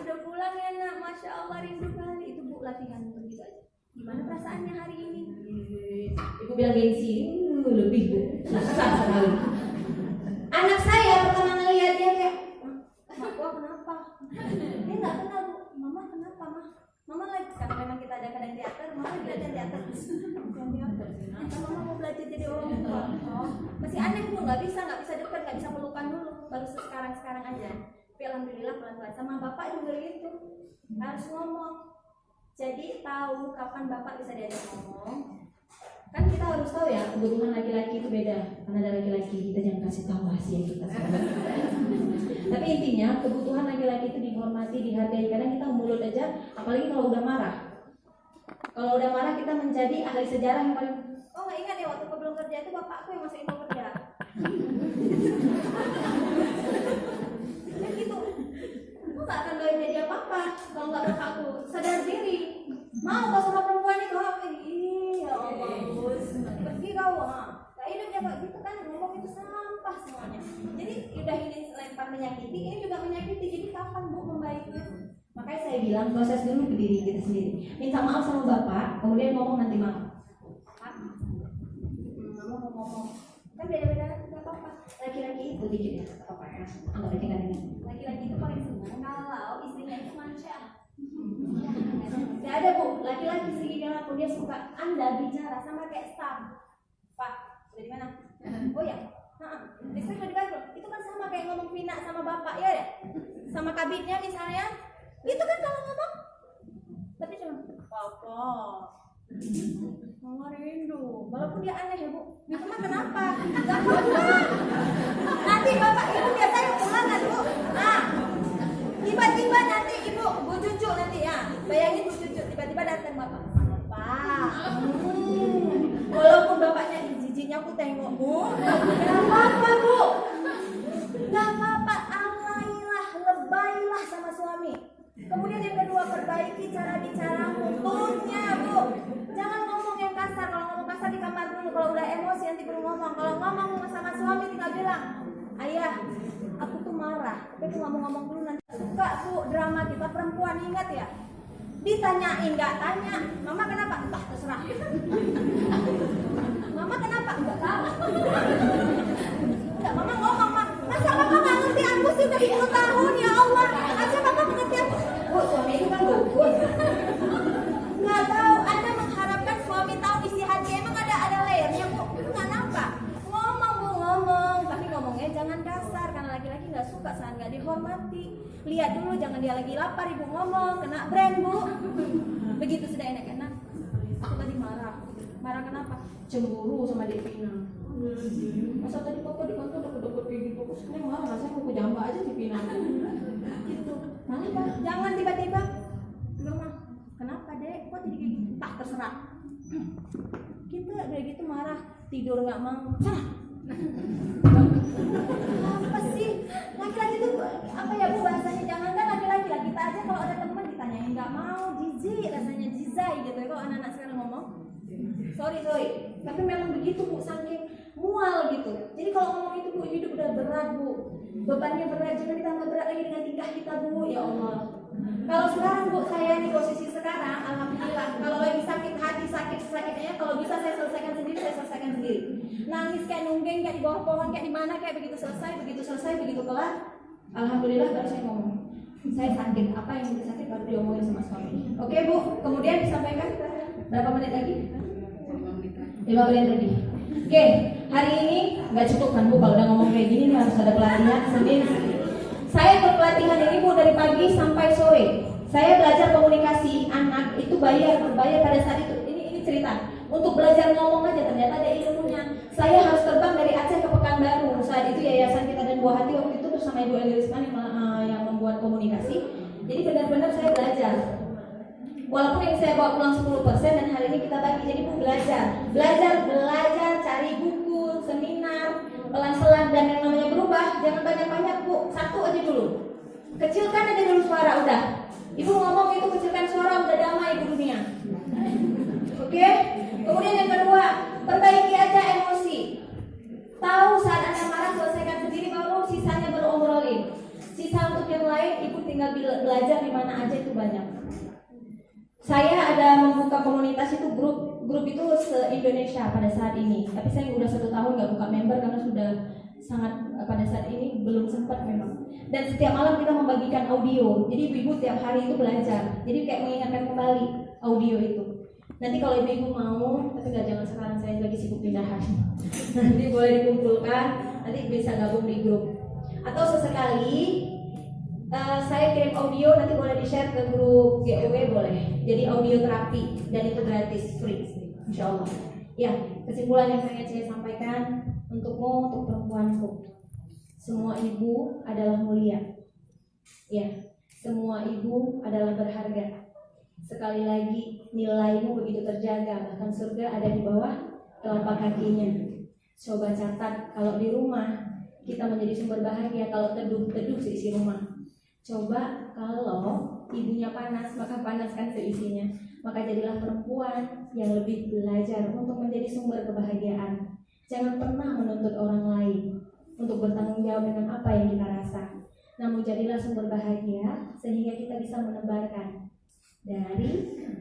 udah pulang ya nak, masya Allah rindu kali, itu bu latihan untuk gitu aja. Gimana perasaannya hari ini? Ibu bilang gengsi, lebih bu, susah sekali. Anak saya pertama ngeliat dia kayak, mak gua kenapa? Dia nggak kenal bu, mama kenapa mah? Mama lagi, karena memang kita ada kadang teater, mama belajar teater. Mama mau belajar jadi orang tua. Oh, masih aneh bu, nggak bisa dekat, nggak bisa pelukan dulu, baru sekarang aja. Tapi alhamdulillah pelan-pelan. Sama bapak juga gitu, harus ngomong. Jadi tahu kapan bapak bisa diajak ngomong. Kan kita harus tahu ya, kebutuhan laki-laki itu beda. Karena ada laki-laki, kita jangan kasih tahu rahasia kita sekarang. Tapi intinya kebutuhan laki-laki itu dihormati, dihargai. Kadang kita mulut aja, apalagi kalau udah marah. Kalau udah marah kita menjadi ahli sejarah yang paling. Oh nggak ingat ya waktu belum kerja itu bapakku yang masukin mau kerja. Ya gitu. Aku nggak akan doain jadi apa-apa kalau nggak bapakku. Sadar diri. Mau kau sama perempuan itu iya bagus. Pergi kau Gak hidupnya kok gitu kan, ngomong itu sampah semuanya. Jadi udah ini lempar menyakiti, ini juga menyakiti. Jadi kapan bu membaiknya? Makanya saya bilang proses dulu ke diri kita sendiri. Minta maaf sama bapak, kemudian ngomong nanti maaf. Mama mau ngomong. Kan beda-beda nggak apa-apa. Laki-laki itu dikit ya, apa ya? Anggap aja kan ini. Laki-laki itu paling senang kalau istrinya itu manusia. Gak ada bu, laki-laki segini pun dia suka Anda bicara sama kayak staff. Pak, udah di mana? Oh ya, listrik udah dibayar. Itu kan sama kayak ngomong Vina sama bapak ya, sama kabitnya misalnya. Itu kan kalau ngomong, tapi cuma papa, mama rindu. Walaupun dia aneh ya bu, mama kenapa? Gak apa-apa. Nanti bapak ibu biasanya pulang kan bu. Nah, tiba-tiba nanti ibu, bu cucu nanti ya. Bayangin bu cucu, tiba-tiba datang bapak. Pak, aku tengok, Bu. Gak apa-apa, Bu. Gak apa-apa, alailah, lebaylah sama suami. Kemudian yang kedua, perbaiki cara bicaramu, tonnya, Bu. Jangan ngomong yang kasar. Kalau ngomong kasar di kamar dulu. Kalau udah emosi nanti baru ngomong. Kalau ngomong sama suami tinggal bilang, ayah, aku tuh marah. Tapi aku nggak mau ngomong dulu nanti. Suka, Bu, drama kita perempuan, ingat ya. Ditanyain nggak tanya, mama kenapa? Entah, terserah. Mama kenapa? Enggak tahu. Enggak, mama ngomong, Mak. Masa mama nggak ngerti aku sih udah 10 tahun, ya Allah. Aja mama mengerti aku. Bu, suami itu kan dukun. Nggak tahu, Anda mengharapkan suami tahu isi hati. Emang ada layernya, Bu? Itu nggak nampak. Ngomong, Bu, ngomong. Tapi ngomongnya jangan kasar, karena laki-laki nggak suka saat nggak dihormati. Lihat dulu, jangan dia lagi lapar, Ibu ngomong. Kena brand, Bu. Begitu sudah enak-enak. Aku tadi marah. Marah kenapa? Cemburu sama Devina. Masa tadi papa di kantor deket-deket kayak gitu. Kok sekarang marah? Saya mau ke Jamba aja Devina. Gitu. Mana Pak? Jangan tiba-tiba. Mama, kenapa Dek? Kok jadi kayak gitu? Tak terserah. Kita kayak gitu marah, tidur nggak mau. Sana. Apa sih? Laki-laki tuh apa ya, Bu, bahasanya? Jangankan laki-laki lah, kita aja kalau ada teman ditanyain nggak mau, jijik rasanya, jizai gitu ya kalau anak-anak sekarang ngomong. Sorry, tapi memang begitu, Bu, saking mual gitu. Jadi kalau ngomong itu, Bu, hidup udah berat, Bu, bebannya berat, jangan ditambah berat lagi dengan tingkah kita, Bu, ya Allah. Kalau sekarang, Bu, saya di posisi sekarang, alhamdulillah, kalau lagi sakit hati, sakit-sakitnya, kalau bisa saya selesaikan sendiri. Nangis kayak nungging, kayak di bawah pohon, kayak di mana, kayak begitu selesai, begitu kelar, alhamdulillah baru saya ngomong. Saya sakit, apa yang lebih sakit baru diomongin sama suami. Oke, Bu, kemudian disampaikan berapa menit lagi? 5 menit lagi. Oke, hari ini nggak cukup kan, Bu, kalau udah ngomong kayak gini harus ada pelatihan sendiri. Saya ikut pelatihan ini, Bu, dari pagi sampai sore. Saya belajar komunikasi anak itu berbayar pada saat itu. Ini cerita. Untuk belajar ngomong aja ternyata ada ilmunya. Saya harus terbang dari Aceh ke Pekanbaru. Saat itu Yayasan Kita dan Buah Hati waktu itu bersama Ibu Elirisman yang membuat komunikasi. Jadi benar-benar saya belajar. Walaupun yang saya bawa pulang 10% dan hari ini kita bagi, jadi Bu, belajar, cari buku, seminar, pelan-pelan, dan yang namanya berubah jangan banyak-banyak, Bu, satu aja dulu. Kecilkan aja dulu suara, udah. Ibu ngomong itu kecilkan suara, udah damai Bu dunia. Oke? Kemudian yang kedua, perbaiki aja emosi. Tahu saat Anda marah, selesaikan sendiri, baru sisanya berobrolin. Sisa untuk yang lain, Ibu tinggal belajar di mana aja, itu banyak. Saya ada membuka komunitas itu, grup itu se-Indonesia pada saat ini. Tapi saya udah 1 tahun nggak buka member karena sudah sangat pada saat ini belum sempat memang. Dan setiap malam kita membagikan audio. Jadi ibu-ibu tiap hari itu belajar. Jadi kayak mengingatkan kembali audio itu. Nanti kalau ibu-ibu mau, tapi jangan sekarang, saya lagi sibuk pindahan. Nanti boleh dikumpulkan, nanti bisa gabung di grup. Atau sesekali saya kirim audio, nanti boleh di-share ke grup GOW, boleh. Jadi audio terapi dan itu gratis, free, insya Allah. Ya, kesimpulan yang saya sampaikan untukmu, untuk perempuanku, semua ibu adalah mulia. Ya, semua ibu adalah berharga. Sekali lagi, nilaimu begitu terjaga, bahkan surga ada di bawah telapak kakinya. Coba catat, kalau di rumah kita menjadi sumber bahagia, kalau teduh seisi rumah. Coba kalau ibunya panas, maka panaskan seisinya. Maka jadilah perempuan yang lebih belajar untuk menjadi sumber kebahagiaan. Jangan pernah menuntut orang lain untuk bertanggung jawab dengan apa yang kita rasa. Namun jadilah sumber bahagia sehingga kita bisa menebarkan dari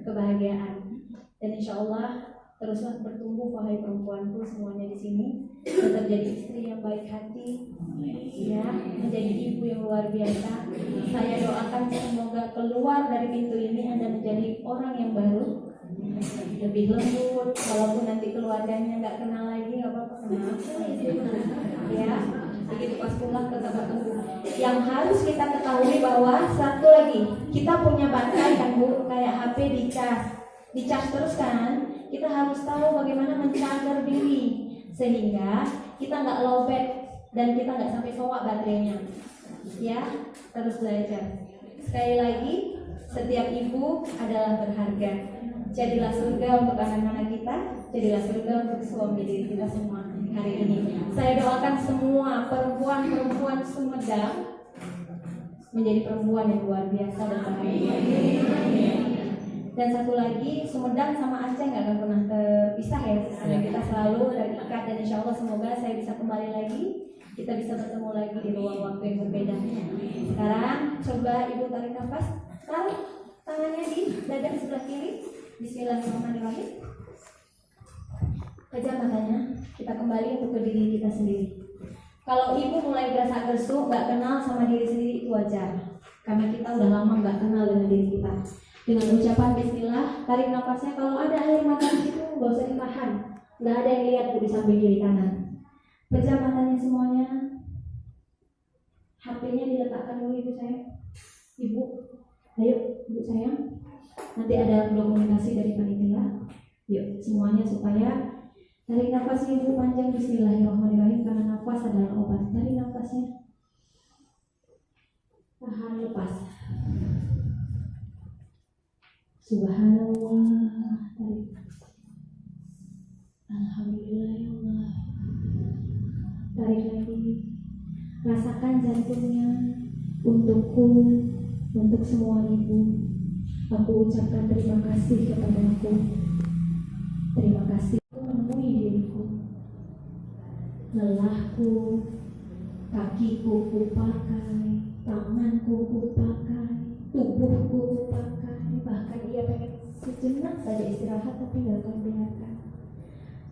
kebahagiaan. Dan insya Allah teruslah bertumbuh wahai perempuanku semuanya di sini, tetap jadi istri yang baik hati, ya, menjadi ibu yang luar biasa. Saya doakan semoga keluar dari pintu ini Anda menjadi orang yang baru, lebih lembut. Walaupun nanti keluarganya nggak kenal lagi, nggak apa-apa, ya. Begitu pas pulang tetap bertumbuh. Yang harus kita ketahui bahwa satu lagi, kita punya baterai yang buruk kayak HP dicas terus kan. Kita harus tahu bagaimana mencager diri sehingga kita nggak lowbat dan kita nggak sampai soak baterainya. Ya, terus belajar. Sekali lagi, setiap ibu adalah berharga. Jadilah surga untuk anak-anak kita, jadilah surga untuk suami diri kita semua hari ini. Saya doakan semua perempuan-perempuan Sumedang menjadi perempuan yang luar biasa dan bahagia. Dan satu lagi, Sumedang sama Aceh nggak akan pernah terpisah ya. Kita selalu terikat dan insya Allah semoga saya bisa kembali lagi. Kita bisa bertemu lagi di ruang waktu yang berbeda. Sekarang coba Ibu tarik nafas, taruh tangannya di dada di sebelah kiri. Bismillahirrahmanirrahim. Pejam matanya, kita kembali untuk ke diri kita sendiri. Kalau ibu mulai berasa gersuk, nggak kenal sama diri sendiri, itu wajar. Karena kita udah lama nggak kenal dengan diri kita. Dengan ucapan Bismillah, tarik nafasnya. Kalau ada air mata di situ, nggak usah ditahan. Nggak ada yang lihat di samping kiri kanan. Pejam matanya semuanya. HP-nya diletakkan dulu ibu sayang. Ibu, ayo ibu sayang. Nanti ada dokumentasi dari panitia. Yuk semuanya supaya tarik nafas ibu panjang. Bismillahirrahmanirrahim. Karena nafas adalah obat. Tarik nafasnya. Tahan, lepas. Subhanallah. Tarik. Alhamdulillah ya Allah. Tarik lagi. Rasakan jantungnya. Untukku, untuk semua ibu, aku ucapkan terima kasih kepadaku. Terima kasih menemui diriku. Lelahku, kakiku kupakai, tanganku kupakai, tubuhku kupakai. Bahkan ia pengen sejenak saja istirahat, tapi gak akan biarkan.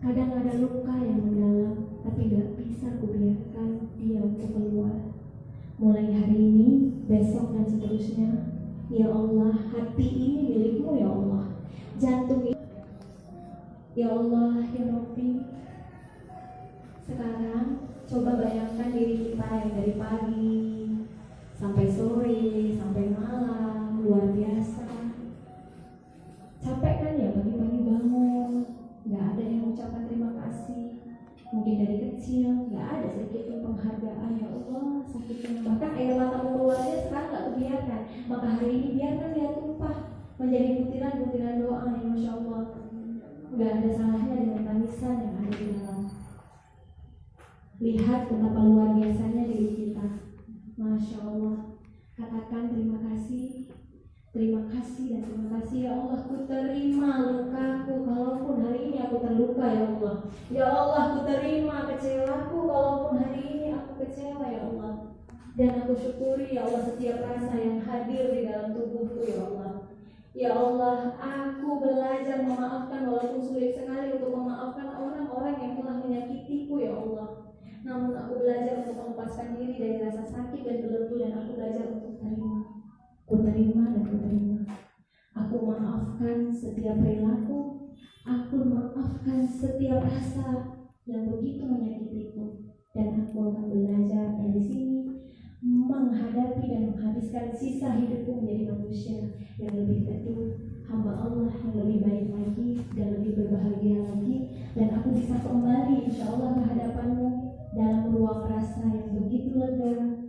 Kadang ada luka yang mendalam, tapi gak bisa kubiarkan dia untuk keluar. Mulai hari ini, besok dan seterusnya, ya Allah, hati ini milikmu ya Allah. Jantung ini, ya Allah, ya Rabbi. Sekarang coba bayangkan diri kita yang dari pagi sampai sore, sampai malam, luar biasa. Capek kan ya pagi-pagi bangun, gak ada yang ucapan terima kasih. Mungkin dari kecil gak ada sedikit pun penghargaan. Ya Allah, sakitnya, bahkan air mata keluarnya sekarang gak kebiarkan. Maka hari ini biarkan dia tumpah menjadi butiran-butiran doa yang Masya Allah. Gak ada salahnya dengan tangisan yang ada di dalam. Lihat betapa luar biasanya diri kita. Masya Allah. Katakan terima kasih. Terima kasih dan terima kasih ya Allah. Ku terima lukaku kalaupun hari ini aku terluka ya Allah. Ya Allah, ku terima kecewaku kalaupun hari ini aku kecewa ya Allah. Dan aku syukuri ya Allah setiap rasa yang hadir di dalam tubuhku ya Allah. Ya Allah, aku belajar memaafkan walaupun sulit sekali untuk memaafkan orang-orang yang telah menyakitiku ya Allah. Namun aku belajar untuk melepaskan diri dari rasa sakit dan belenggu, dan aku belajar untuk terima. Ku terima dan ku terima. Aku maafkan setiap perilaku. Aku maafkan setiap rasa yang begitu menyakitiku. Dan aku akan belajar dari sini menghadapi dan menghabiskan sisa hidupku menjadi manusia yang lebih teduh, hamba Allah yang lebih baik lagi dan lebih berbahagia lagi. Dan aku bisa kembali insya Allah ke hadapanmu dalam ruang rasa yang begitu lega,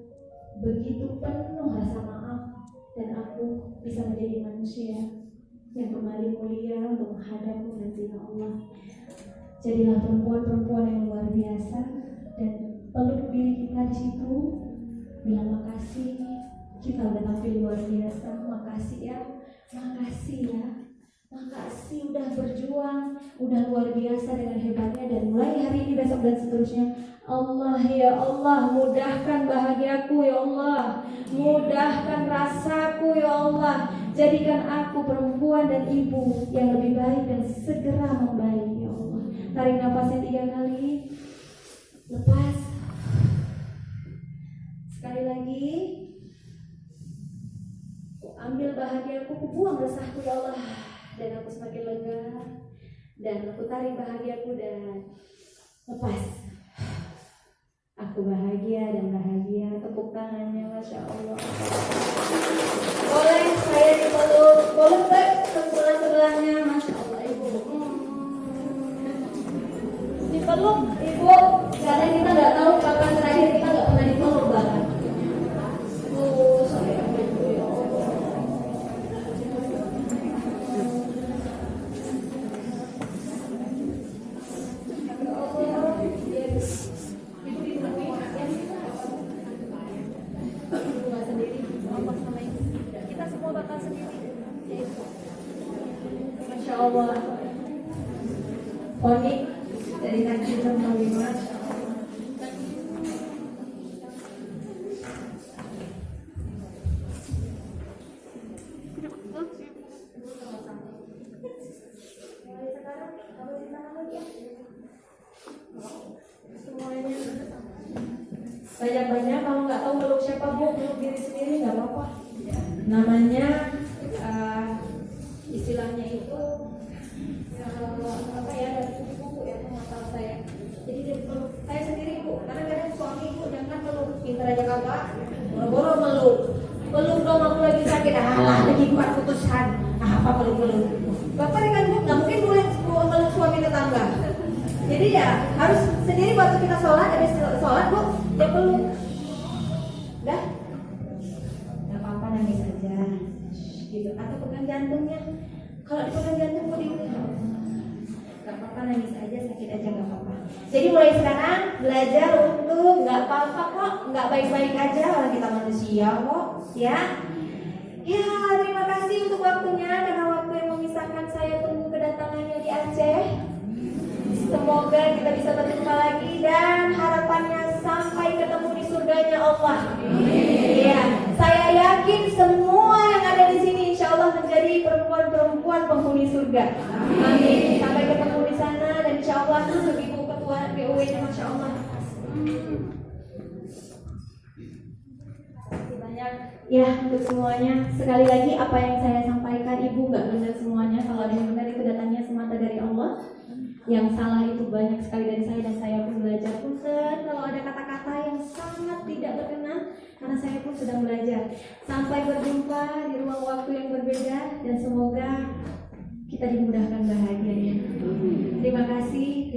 begitu penuh rasa maaf. Dan aku bisa menjadi manusia yang kembali mulia untuk menghadapmu nanti ya Allah. Jadilah perempuan-perempuan yang luar biasa dan peluk diri kita di situ. Bilang makasih, kita udah tampil luar biasa. Makasih ya, makasih ya, makasih udah berjuang, udah luar biasa dengan hebatnya. Dan mulai hari ini, besok dan seterusnya, Allah ya Allah, mudahkan bahagiaku ya Allah, mudahkan rasaku ya Allah. Jadikan aku perempuan dan ibu yang lebih baik dan segera membaik ya Allah. Tarik nafasnya 3 kali, lepas. Sekali lagi, ambil bahagiaku, ku buang resahku ya Allah. Dan aku semakin lega. Dan aku tarik bahagiaku dan lepas. Aku bahagia dan bahagia. Tepuk tangannya, Masya Allah. Boleh saya dipeluk, boleh sebelah-sebelahnya, Masya Allah Ibu. Dipeluk Ibu, karena kita nggak tahu kapan terakhir kita nggak pernah dipeluk bahkan. Saya ya Allah. Allah. Poni dari tadi sama lima. Banyak-banyak, kalau nggak tahu meluk siapa bu, meluk diri sendiri nggak apa-apa. Namanya istilahnya itu apa ya, dari buku ya pengetahuan saya. Jadi dia peluk saya sendiri bu, karena kadang suami bu jangan peluk pintar aja kakak, boro-boro peluk dong aku lagi sakit, lagi buat putusan, apa peluk. Bapak kan bu nggak mungkin boleh peluk suami tetangga. Jadi ya harus sendiri waktu kita sholat, habis sholat bu, ya peluk. Dah, nggak apa-apa nangis aja, gitu. Atau pegang jantungnya. Kalau dipegang jantung bu nggak apa-apa nangis aja, sakit aja nggak apa-apa. Jadi mulai sekarang belajar untuk nggak apa-apa kok, nggak baik-baik aja, orang kita manusia kok, ya. Ya terima kasih untuk waktunya, karena waktu yang memisahkan saya tunggu kedatangannya di Aceh. Semoga kita bisa berjumpa lagi dan harapannya sampai ketemu di surganya Allah. Iya, saya yakin semua yang ada di sini insya Allah menjadi perempuan-perempuan penghuni surga. Amin. Sampai ketemu di sana dan insya Allah untuk Ibu Ketua BUW-nya Masya Allah. Banyak ya untuk semuanya. Sekali lagi apa yang saya sampaikan Ibu nggak benar semuanya. Kalau ada yang benar itu datangnya semata dari Allah. Yang salah itu banyak sekali dari saya, dan saya pun belajar punten kalau ada kata-kata yang sangat tidak berkenan, karena saya pun sedang belajar. Sampai berjumpa di ruang waktu yang berbeda, dan semoga kita dimudahkan bahagianya. Terima kasih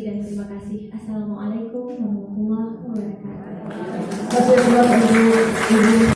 dan terima kasih. Assalamualaikum warahmatullahi wabarakatuh.